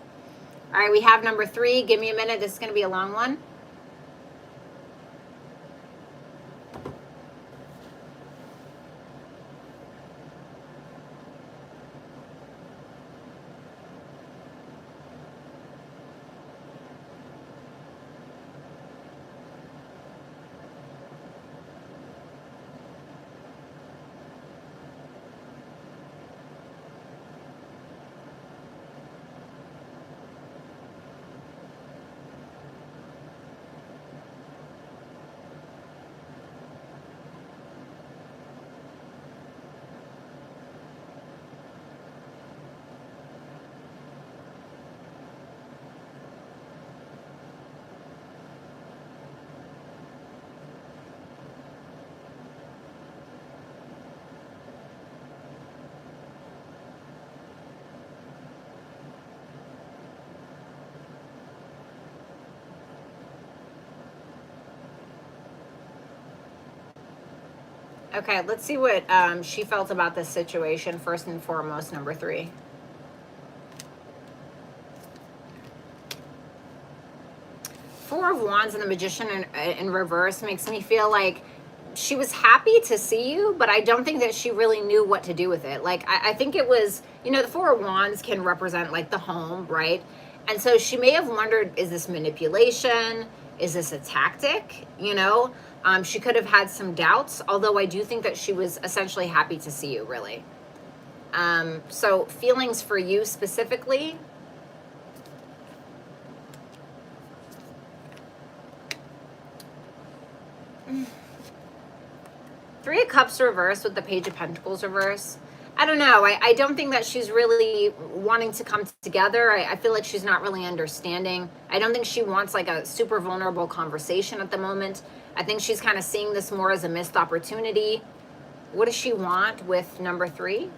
All right, we have number 3. Give me a minute. This is going to be a long one. Okay, let's see what she felt about this situation first and foremost, number 3. Four of Wands and the Magician in reverse makes me feel like she was happy to see you, but I don't think that she really knew what to do with it. Like, I think it was, you know, the Four of Wands can represent like the home, right? And so she may have wondered, is this manipulation? Is this a tactic? You know, she could have had some doubts, although I do think that she was essentially happy to see you, really. So feelings for you specifically. Three of Cups reversed with the Page of Pentacles reverse. I don't know. I don't think that she's really wanting to come together. I feel like she's not really understanding. I don't think she wants like a super vulnerable conversation at the moment. I think she's kind of seeing this more as a missed opportunity. What does she want with number 3?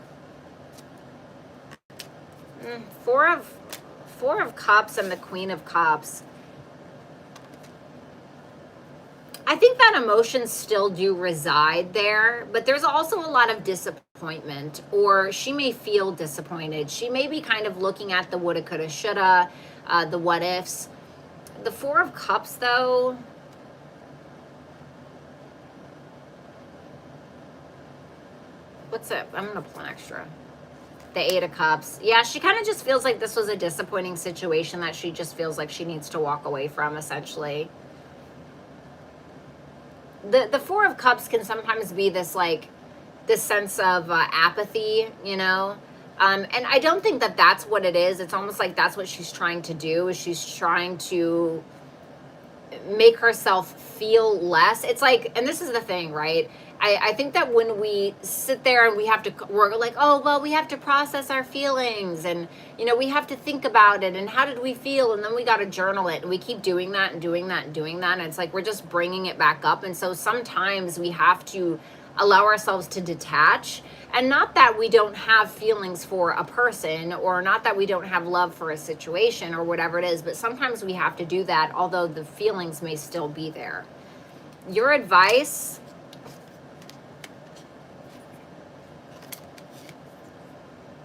Four of Cups and the Queen of Cups. I think that emotions still do reside there, but there's also a lot of disappointment, or she may feel disappointed. She may be kind of looking at the woulda, coulda, shoulda, the what ifs. The Four of Cups, though, what's it? I'm going to pull an extra. The Eight of Cups. Yeah, she kind of just feels like this was a disappointing situation that she just feels like she needs to walk away from, essentially. The Four of Cups can sometimes be this like this sense of apathy, you know, and I don't think that that's what it is. It's almost like that's what she's trying to do, is she's trying to make herself feel less. It's like, and this is the thing, right? I think that when we sit there and we're like, oh, well, we have to process our feelings, and, you know, we have to think about it, and how did we feel? And then we got to journal it, and we keep doing that and doing that and doing that. And it's like, we're just bringing it back up. And so sometimes we have to allow ourselves to detach, and not that we don't have feelings for a person, or not that we don't have love for a situation or whatever it is, but sometimes we have to do that, although the feelings may still be there. Your advice?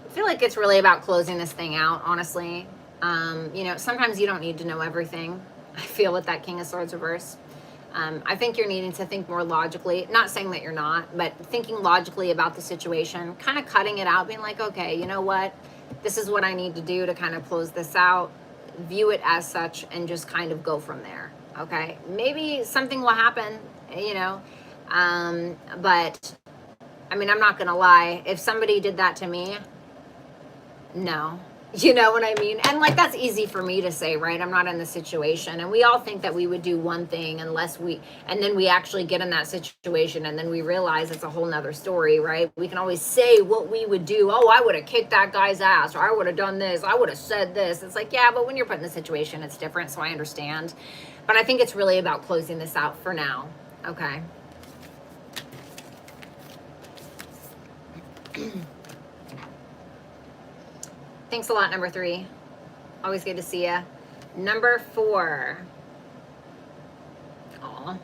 I feel like it's really about closing this thing out, honestly. You know, sometimes you don't need to know everything. I feel with that King of Swords reverse. I think you're needing to think more logically. Not saying that you're not, but thinking logically about the situation, kind of cutting it out, being like, okay, you know what? This is what I need to do to kind of close this out. View it as such and just kind of go from there, okay? Maybe something will happen, you know, but, I mean, I'm not going to lie. If somebody did that to me, no. You know what I mean? And like, that's easy for me to say, right? I'm not in the situation. And we all think that we would do one thing and then we actually get in that situation, and then we realize it's a whole nother story, right? We can always say what we would do. Oh, I would have kicked that guy's ass, or I would have done this. I would have said this. It's like, yeah, but when you're put in the situation, it's different. So I understand. But I think it's really about closing this out for now. Okay. Thanks a lot, number 3. Always good to see ya. Number 4. Aw.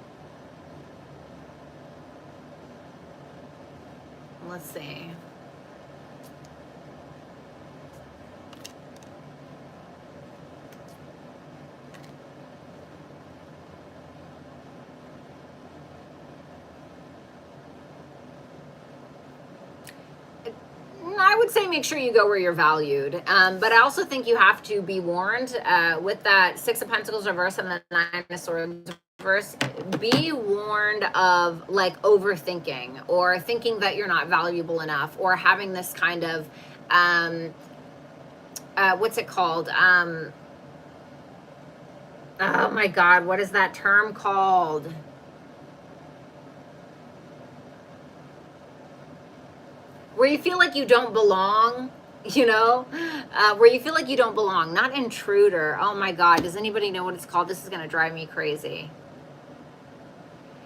Let's see. I would say make sure you go where you're valued. But I also think you have to be warned with that Six of Pentacles reverse and the Nine of Swords reverse. Be warned of like overthinking, or thinking that you're not valuable enough, or having this kind of, what's it called? Oh my God, what is that term called? Where you feel like you don't belong, you know, where you feel like you don't belong, not intruder. Oh my God, does anybody know what it's called? This is going to drive me crazy.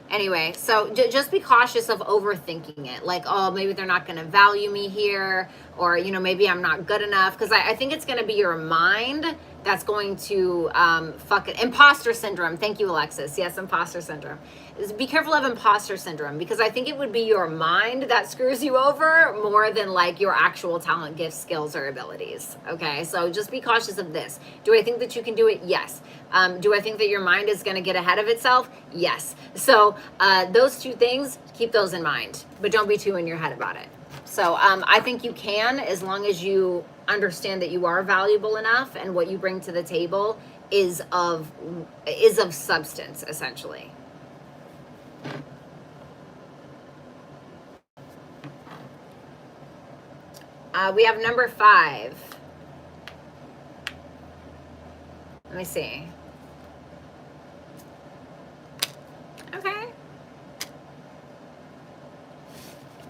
Anyway, so just be cautious of overthinking it. Like, oh, maybe they're not going to value me here, or, you know, maybe I'm not good enough. Because I think it's going to be your mind that's going to imposter syndrome. Thank you, Alexis. Yes, imposter syndrome. Be careful of imposter syndrome, because I think it would be your mind that screws you over more than like your actual talent, gifts, skills, or abilities. Okay, so just be cautious of this. Do I think that you can do it? Yes. Do I think that your mind is going to get ahead of itself? Yes. So those two things, keep those in mind, but don't be too in your head about it. So I think you can, as long as you understand that you are valuable enough and what you bring to the table is of substance, essentially. We have number 5. Let me see. Okay.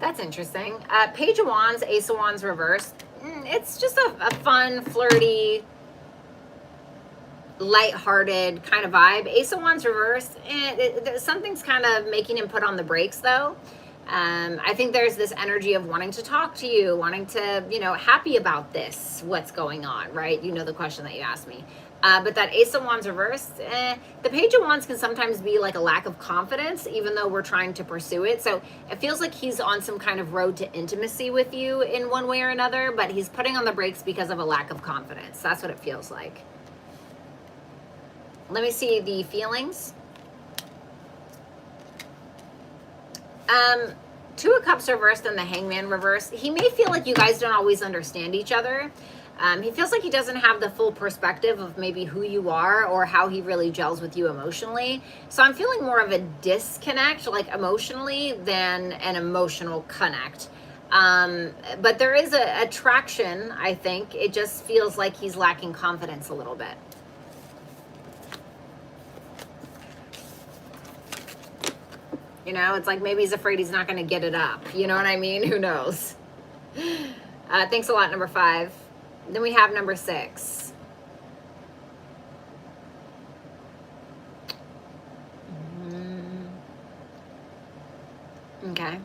That's interesting. Page of Wands, Ace of Wands reversed. It's just a fun, flirty, lighthearted kind of vibe. Ace of Wands reversed. Something's kind of making him put on the brakes, though. I think there's this energy of wanting to talk to you, wanting to, happy about this, what's going on, right? You know the question that you asked me. But that Ace of Wands reversed, the Page of Wands can sometimes be like a lack of confidence, even though we're trying to pursue it. So it feels like he's on some kind of road to intimacy with you in one way or another, but he's putting on the brakes because of a lack of confidence. That's what it feels like. Let me see the feelings. Two of Cups reversed and the Hangman reversed. He may feel like you guys don't always understand each other. He feels like he doesn't have the full perspective of maybe who you are or how he really gels with you emotionally. So I'm feeling more of a disconnect, like emotionally, than an emotional connect. But there is a attraction, I think. It just feels like he's lacking confidence a little bit. It's like maybe he's afraid he's not going to get it up. You know what I mean? Who knows? Thanks a lot, number 5. Then we have number 6. Okay.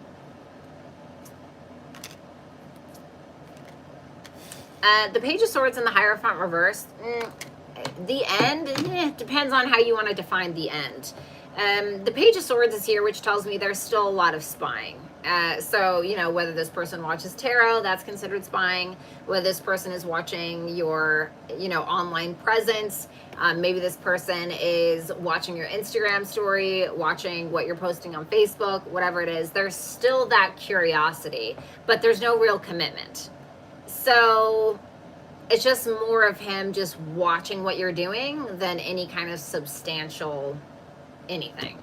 The Page of Swords and the Hierophant reversed. The end, depends on how you want to define the end. The Page of Swords is here, which tells me there's still a lot of spying. So, whether this person watches tarot, that's considered spying. Whether this person is watching your, online presence. Maybe this person is watching your Instagram story, watching what you're posting on Facebook, whatever it is. There's still that curiosity, but there's no real commitment. So it's just more of him just watching what you're doing than any kind of substantial anything.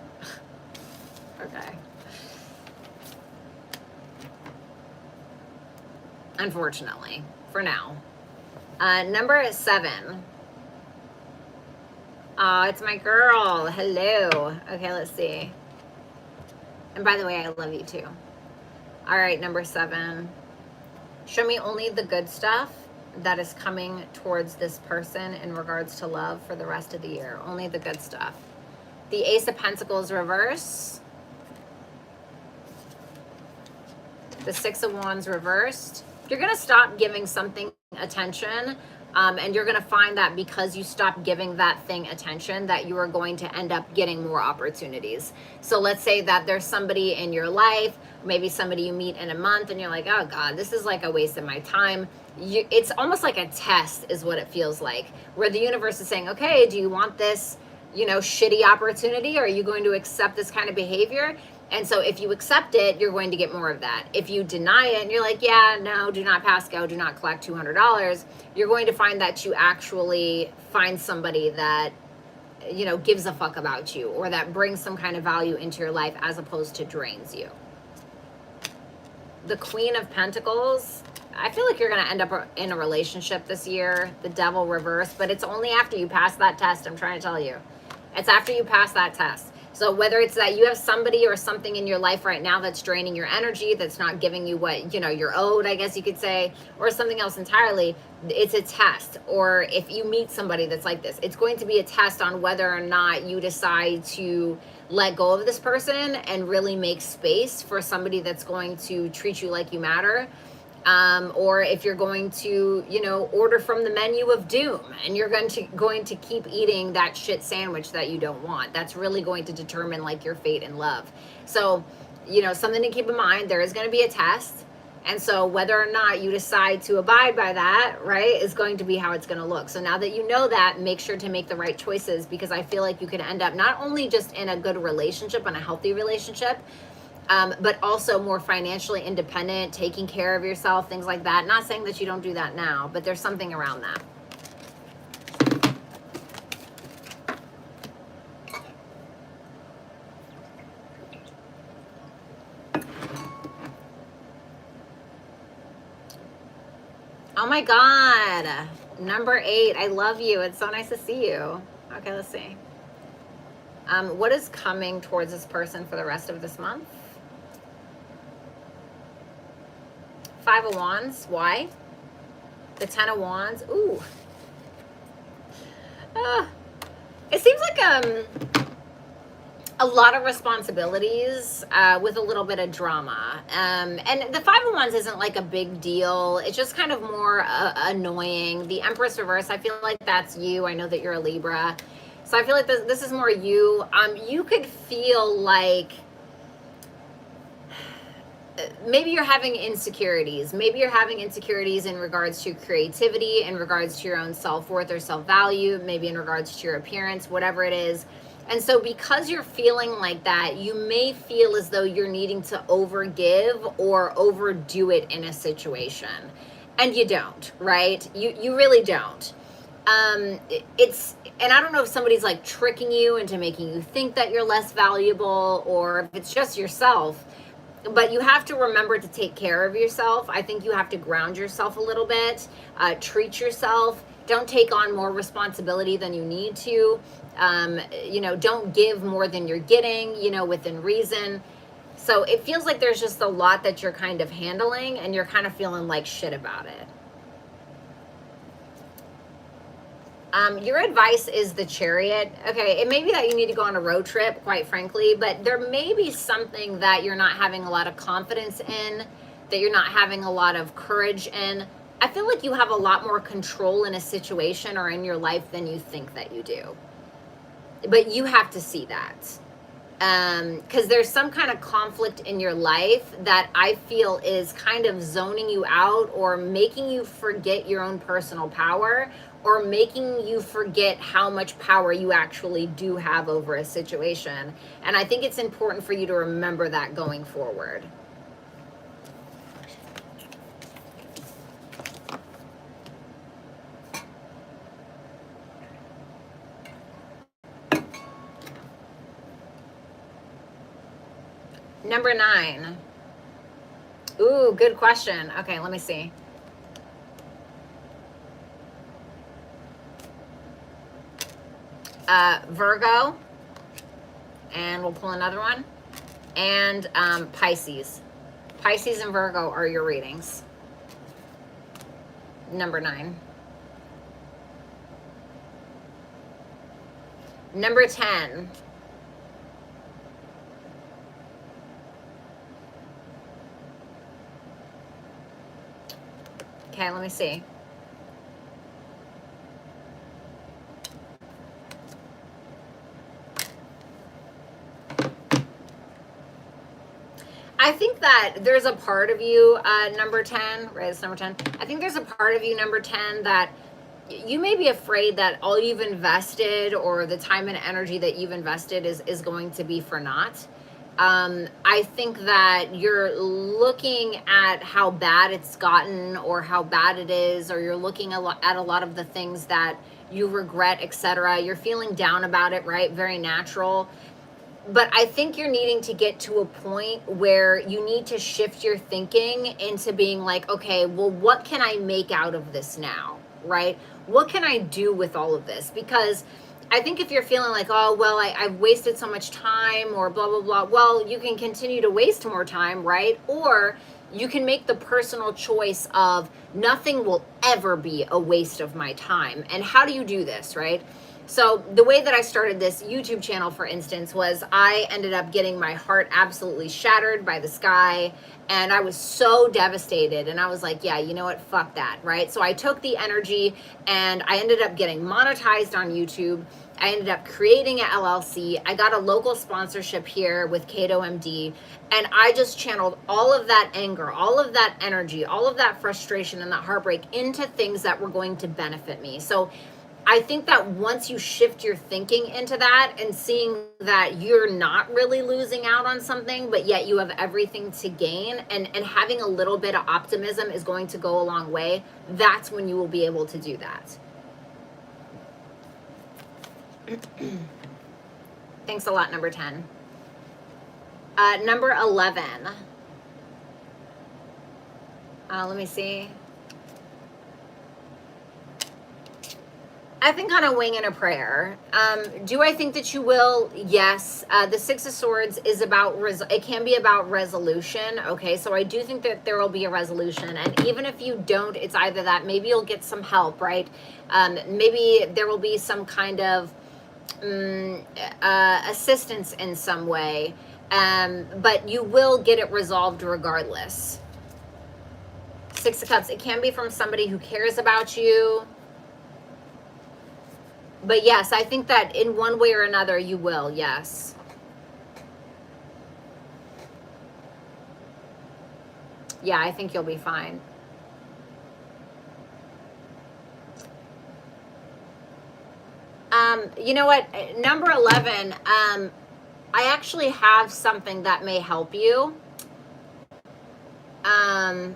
Okay. Unfortunately, for now. Number 7. Oh, it's my girl. Hello. Okay, let's see. And by the way, I love you too. All right, number 7. Show me only the good stuff that is coming towards this person in regards to love for the rest of the year. Only the good stuff. The Ace of Pentacles reverse. The Six of Wands reversed. You're going to stop giving something attention, and you're going to find that because you stop giving that thing attention, that you are going to end up getting more opportunities. So let's say that there's somebody in your life, maybe somebody you meet in a month, and you're like, oh God, this is like a waste of my time. It's almost like a test is what it feels like, where the universe is saying, okay, do you want this shitty opportunity, or are you going to accept this kind of behavior? And so if you accept it, you're going to get more of that. If you deny it and you're like, yeah, no, do not pass go, do not collect $200, you're going to find that you actually find somebody that, gives a fuck about you, or that brings some kind of value into your life as opposed to drains you. The Queen of Pentacles, I feel like you're going to end up in a relationship this year. The Devil reversed, but it's only after you pass that test. I'm trying to tell you. It's after you pass that test. So whether it's that you have somebody or something in your life right now that's draining your energy, that's not giving you what, you're owed, I guess you could say, or something else entirely, it's a test. Or if you meet somebody that's like this, it's going to be a test on whether or not you decide to let go of this person and really make space for somebody that's going to treat you like you matter. Or if you're going to, you know, order from the menu of doom and you're going to keep eating that shit sandwich that you don't want. That's really going to determine like your fate in love. So, you know, something to keep in mind, there is going to be a test. And so whether or not you decide to abide by that, right, is going to be how it's going to look. So now that you know that, make sure to make the right choices, because I feel like you could end up not only just in a good relationship and a healthy relationship, but also more financially independent, taking care of yourself, things like that. Not saying that you don't do that now, but there's something around that. Oh my God. Number 8. I love you. It's so nice to see you. Okay, let's see. What is coming towards this person for the rest of this month? 5 of Wands. Why? The 10 of Wands. Ooh. It seems like a lot of responsibilities with a little bit of drama. And the 5 of Wands isn't like a big deal. It's just kind of more annoying. The Empress reverse, I feel like that's you. I know that you're a Libra. So I feel like this is more you. You could feel like maybe you're having insecurities. Maybe you're having insecurities in regards to creativity, in regards to your own self-worth or self-value, maybe in regards to your appearance, whatever it is. And so because you're feeling like that, you may feel as though you're needing to overgive or overdo it in a situation. And you don't, right? You really don't. And I don't know if somebody's like tricking you into making you think that you're less valuable, or if it's just yourself. But you have to remember to take care of yourself. I think you have to ground yourself a little bit, treat yourself. Don't take on more responsibility than you need to. You know, don't give more than you're getting, you know, within reason. So it feels like there's just a lot that you're kind of handling and you're kind of feeling like shit about it. Your advice is the Chariot. Okay, it may be that you need to go on a road trip, quite frankly, but there may be something that you're not having a lot of confidence in, that you're not having a lot of courage in. I feel like you have a lot more control in a situation or in your life than you think that you do. But you have to see that. Because there's some kind of conflict in your life that I feel is kind of zoning you out or making you forget your own personal power, or making you forget how much power you actually do have over a situation. And I think it's important for you to remember that going forward. Number 9. Ooh, good question. Okay, let me see. Virgo, and we'll pull another one, and Pisces. Pisces and Virgo are your readings. Number 9. Number 10. Okay, let me see. I think that there's a part of you, number 10, right, it's number 10. I think there's a part of you, number 10, that you may be afraid that all you've invested or the time and energy that you've invested is going to be for naught. I think that you're looking at how bad it's gotten or how bad it is, or you're looking at a lot of the things that you regret, etc. You're feeling down about it, right? Very natural. But I think you're needing to get to a point where you need to shift your thinking into being like, okay, well, what can I make out of this now, right? What can I do with all of this? Because I think if you're feeling like, oh, well, I've wasted so much time or blah, blah, blah, well, you can continue to waste more time, right? Or you can make the personal choice of nothing will ever be a waste of my time. And how do you do this, right? So the way that I started this YouTube channel, for instance, was I ended up getting my heart absolutely shattered by this guy, and I was so devastated, and I was like, yeah, you know what, fuck that, right? So I took the energy and I ended up getting monetized on YouTube. I ended up creating an LLC. I got a local sponsorship here with Cato MD, and I just channeled all of that anger, all of that energy, all of that frustration and that heartbreak into things that were going to benefit me. So I think that once you shift your thinking into that and seeing that you're not really losing out on something, but yet you have everything to gain, and having a little bit of optimism is going to go a long way, that's when you will be able to do that. Thanks a lot, number 10. Number 11. Let me see. I think on a wing and a prayer. Do I think that you will? Yes. The Six of Swords is about, it can be about resolution. Okay, so I do think that there will be a resolution. And even if you don't, it's either that maybe you'll get some help, right? Maybe there will be some kind of assistance in some way. But you will get it resolved regardless. Six of Cups, it can be from somebody who cares about you. But yes, I think that in one way or another you will, yes. Yeah, I think you'll be fine. You know what? Number 11, I actually have something that may help you. I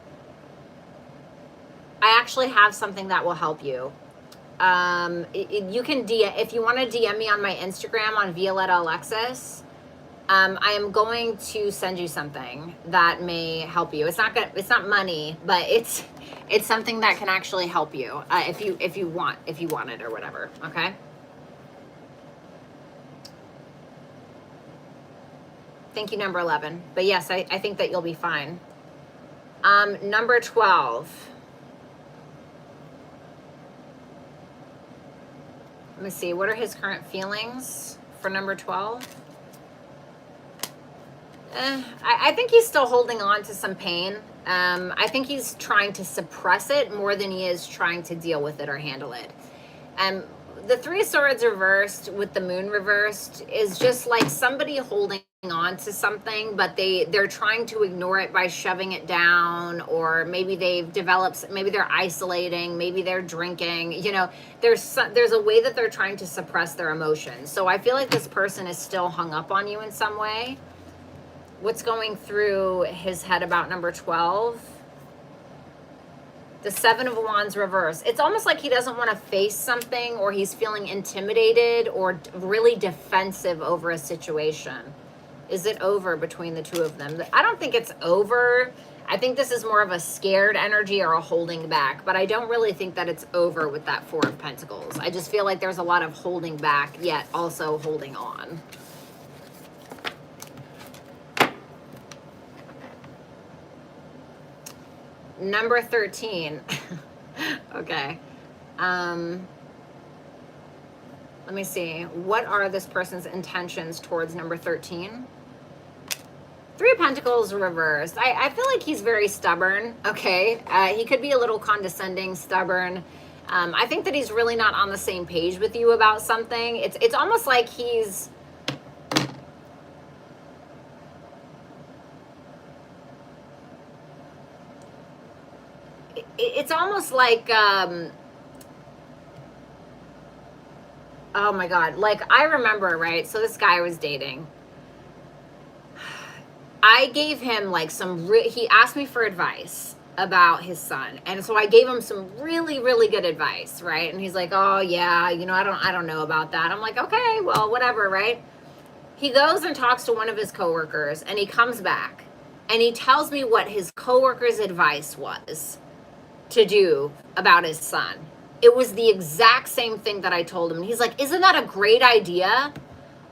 actually have something that will help you. You can if you want to DM me on my Instagram on Violetta Alexis, I am going to send you something that may help you. It's not money, but it's something that can actually help you if you want it or whatever. Okay. Thank you, number 11. But yes, I think that you'll be fine. Number 12. Let me see. What are his current feelings for number 12? I think he's still holding on to some pain. I think he's trying to suppress it more than he is trying to deal with it or handle it. The Three of Swords reversed with the Moon reversed is just like somebody holding on to something, but they're trying to ignore it by shoving it down, or maybe they've developed, maybe they're isolating, maybe they're drinking, you know, there's a way that they're trying to suppress their emotions. So I feel like this person is still hung up on you in some way. What's going through his head about number 12? The Seven of Wands reverse. It's almost like he doesn't want to face something, or he's feeling intimidated or really defensive over a situation. Is it over between the two of them? I don't think it's over. I think this is more of a scared energy or a holding back, but I don't really think that it's over with that Four of Pentacles. I just feel like there's a lot of holding back, yet also holding on. Number 13. Okay. Let me see. What are this person's intentions towards number 13? Three of Pentacles reversed. I feel like he's very stubborn. Okay. He could be a little condescending, stubborn. I think that he's really not on the same page with you about something. It's almost like he's... It's almost like, oh my God. Like, I remember, right? So this guy I was dating, I gave him like he asked me for advice about his son. And so I gave him some really, really good advice, right? And he's like, oh yeah, you know, I don't know about that. I'm like, okay, well, whatever, right? He goes and talks to one of his coworkers, and he comes back and he tells me what his coworker's advice was to do about his son. It was the exact same thing that I told him. And he's like, isn't that a great idea?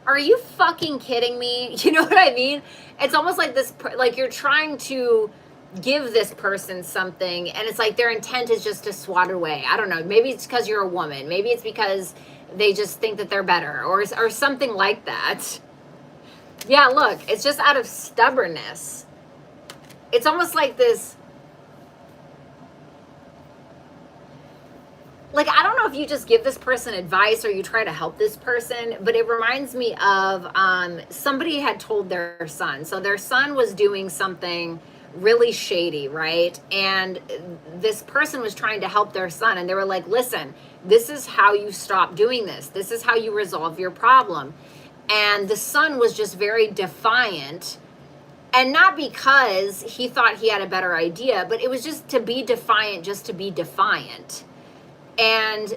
Are you fucking kidding me? You know what I mean? It's almost like this, like you're trying to give this person something, and it's like their intent is just to swat it away. I don't know. Maybe it's because you're a woman. Maybe it's because they just think that they're better, or something like that. Yeah, look, it's just out of stubbornness. It's almost like this, like, I don't know if you just give this person advice or you try to help this person, but it reminds me of somebody had told their son. So their son was doing something really shady, right? And this person was trying to help their son, and they were like, listen, this is how you stop doing this. This is how you resolve your problem. And the son was just very defiant. And not because he thought he had a better idea, but it was just to be defiant, just to be defiant. And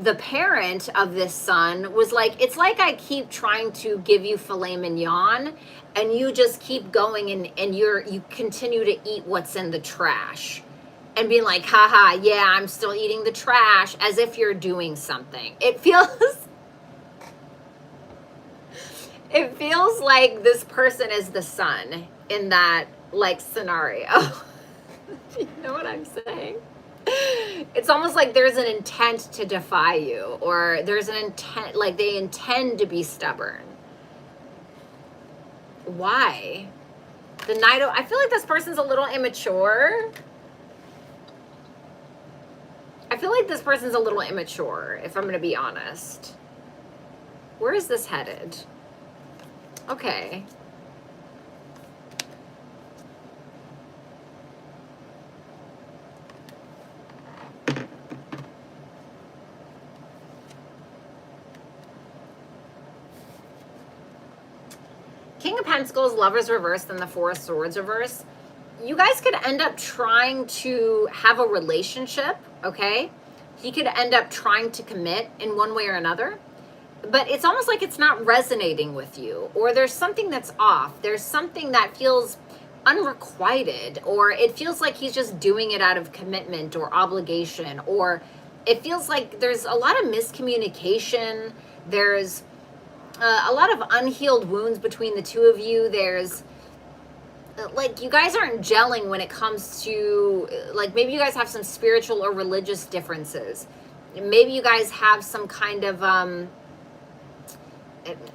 the parent of this son was like, it's like I keep trying to give you filet mignon and you just keep going and you continue to eat what's in the trash and being like, haha, yeah, I'm still eating the trash, as if you're doing something. It feels like this person is the son in that like scenario. You know what I'm saying? It's almost like there's an intent to defy you, or there's an intent, like they intend to be stubborn. Why? The Knight of, I feel like this person's a little immature. I feel like this person's a little immature, if I'm going to be honest. Where is this headed? Okay. King of Pentacles, Lovers reversed, and the Four of Swords reversed. You guys could end up trying to have a relationship, okay? He could end up trying to commit in one way or another, but it's almost like it's not resonating with you, or there's something that's off. There's something that feels unrequited, or it feels like he's just doing it out of commitment or obligation, or it feels like there's a lot of miscommunication. There's a lot of unhealed wounds between the two of you. There's like, you guys aren't gelling when it comes to, like, maybe you guys have some spiritual or religious differences. Maybe you guys have some kind of I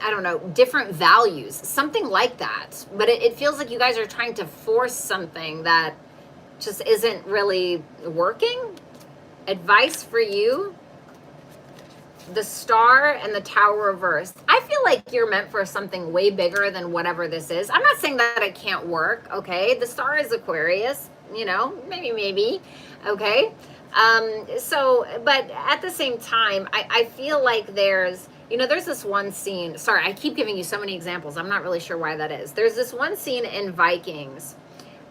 don't know, different values, something like that. But it feels like you guys are trying to force something that just isn't really working. Advice for you: the Star and the Tower reversed. I feel like you're meant for something way bigger than whatever this is. I'm not saying that it can't work, okay? The Star is Aquarius, you know, maybe, okay? But at the same time, I feel like there's, you know, there's this one scene. Sorry, I keep giving you so many examples. I'm not really sure why that is. There's this one scene in Vikings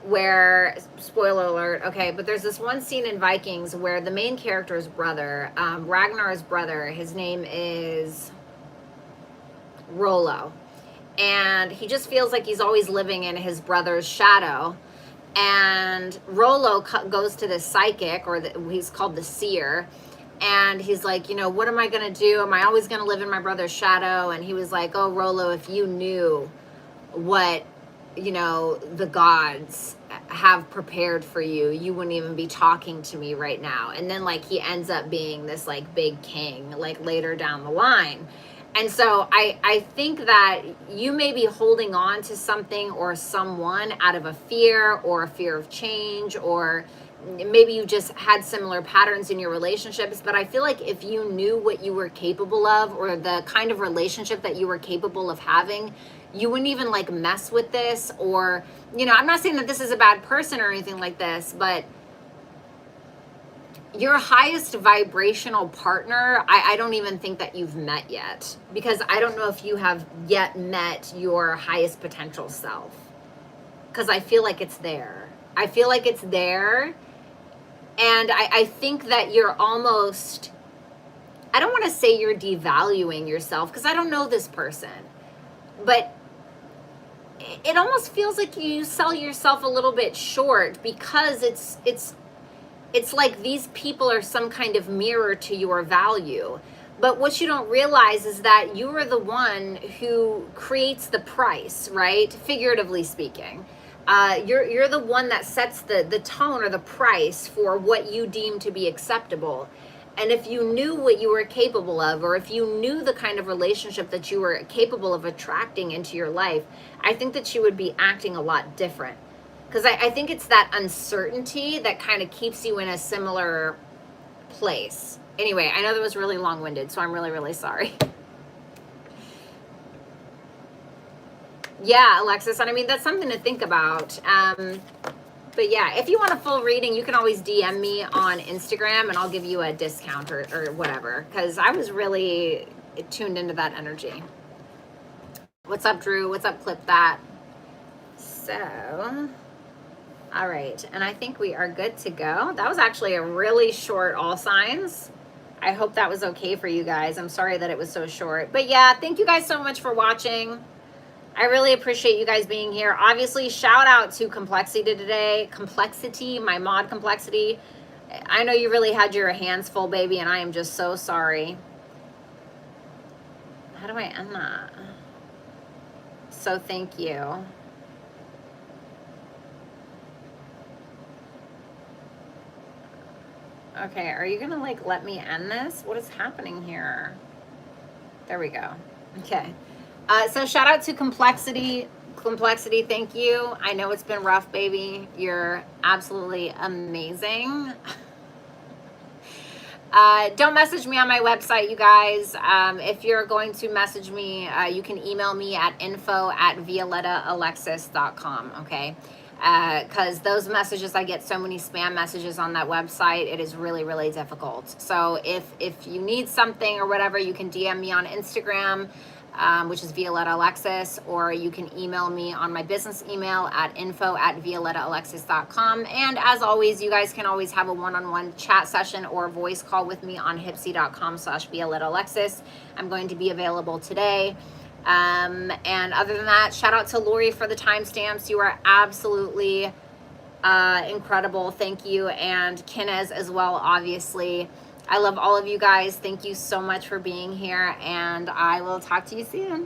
where, spoiler alert, okay, but there's this one scene in Vikings where the main character's brother, Ragnar's brother, his name is Rollo, and he just feels like he's always living in his brother's shadow. And Rollo goes to this psychic, or he's called the seer, and he's like, you know, what am I gonna do? Am I always gonna live in my brother's shadow? And he was like, oh, Rollo, if you knew what, you know, the gods have prepared for you, you wouldn't even be talking to me right now. And then like he ends up being this like big king like later down the line. And so I think that you may be holding on to something or someone out of a fear, or a fear of change, or maybe you just had similar patterns in your relationships. But I feel like if you knew what you were capable of, or the kind of relationship that you were capable of having, you wouldn't even like mess with this. Or, you know, I'm not saying that this is a bad person or anything like this, but your highest vibrational partner, I don't even think that you've met yet, because I don't know if you have yet met your highest potential self, because I feel like it's there. I feel like it's there. And I think that you're almost, I don't want to say you're devaluing yourself, because I don't know this person, but it almost feels like you sell yourself a little bit short, because it's like these people are some kind of mirror to your value. But what you don't realize is that you are the one who creates the price, right? Figuratively speaking. You're the one that sets the tone or the price for what you deem to be acceptable. And if you knew what you were capable of, or if you knew the kind of relationship that you were capable of attracting into your life, I think that you would be acting a lot different. Because I think it's that uncertainty that kind of keeps you in a similar place. Anyway, I know that was really long-winded, so I'm really, really sorry. Yeah, Alexis, and I mean, that's something to think about. But yeah, if you want a full reading, you can always DM me on Instagram and I'll give you a discount or whatever, because I was really tuned into that energy. What's up, Drew? What's up, Clip That? So, all right. And I think we are good to go. That was actually a really short all signs. I hope that was okay for you guys. I'm sorry that it was so short. But yeah, thank you guys so much for watching. I really appreciate you guys being here. Obviously, shout out to Complexity today. Complexity, my mod Complexity. I know you really had your hands full, baby, and I am just so sorry. How do I end that? So thank you. Okay, are you gonna like let me end this? What is happening here? There we go. Okay. So shout out to Complexity. Complexity, thank you. I know it's been rough, baby. You're absolutely amazing. Don't message me on my website, you guys. If you're going to message me, you can email me at info@violettaalexis.com, okay? Because those messages, I get so many spam messages on that website. It is really, really difficult. So if you need something or whatever, you can DM me on Instagram, which is Violetta Alexis, or you can email me on my business email at info@violettaalexis.com. And as always, you guys can always have a one-on-one chat session or voice call with me on hipsy.com/ViolettaAlexis. I'm going to be available today. And other than that, shout out to Lori for the timestamps. You are absolutely incredible. Thank you. And Kinez as well, obviously. I love all of you guys. Thank you so much for being here, and I will talk to you soon.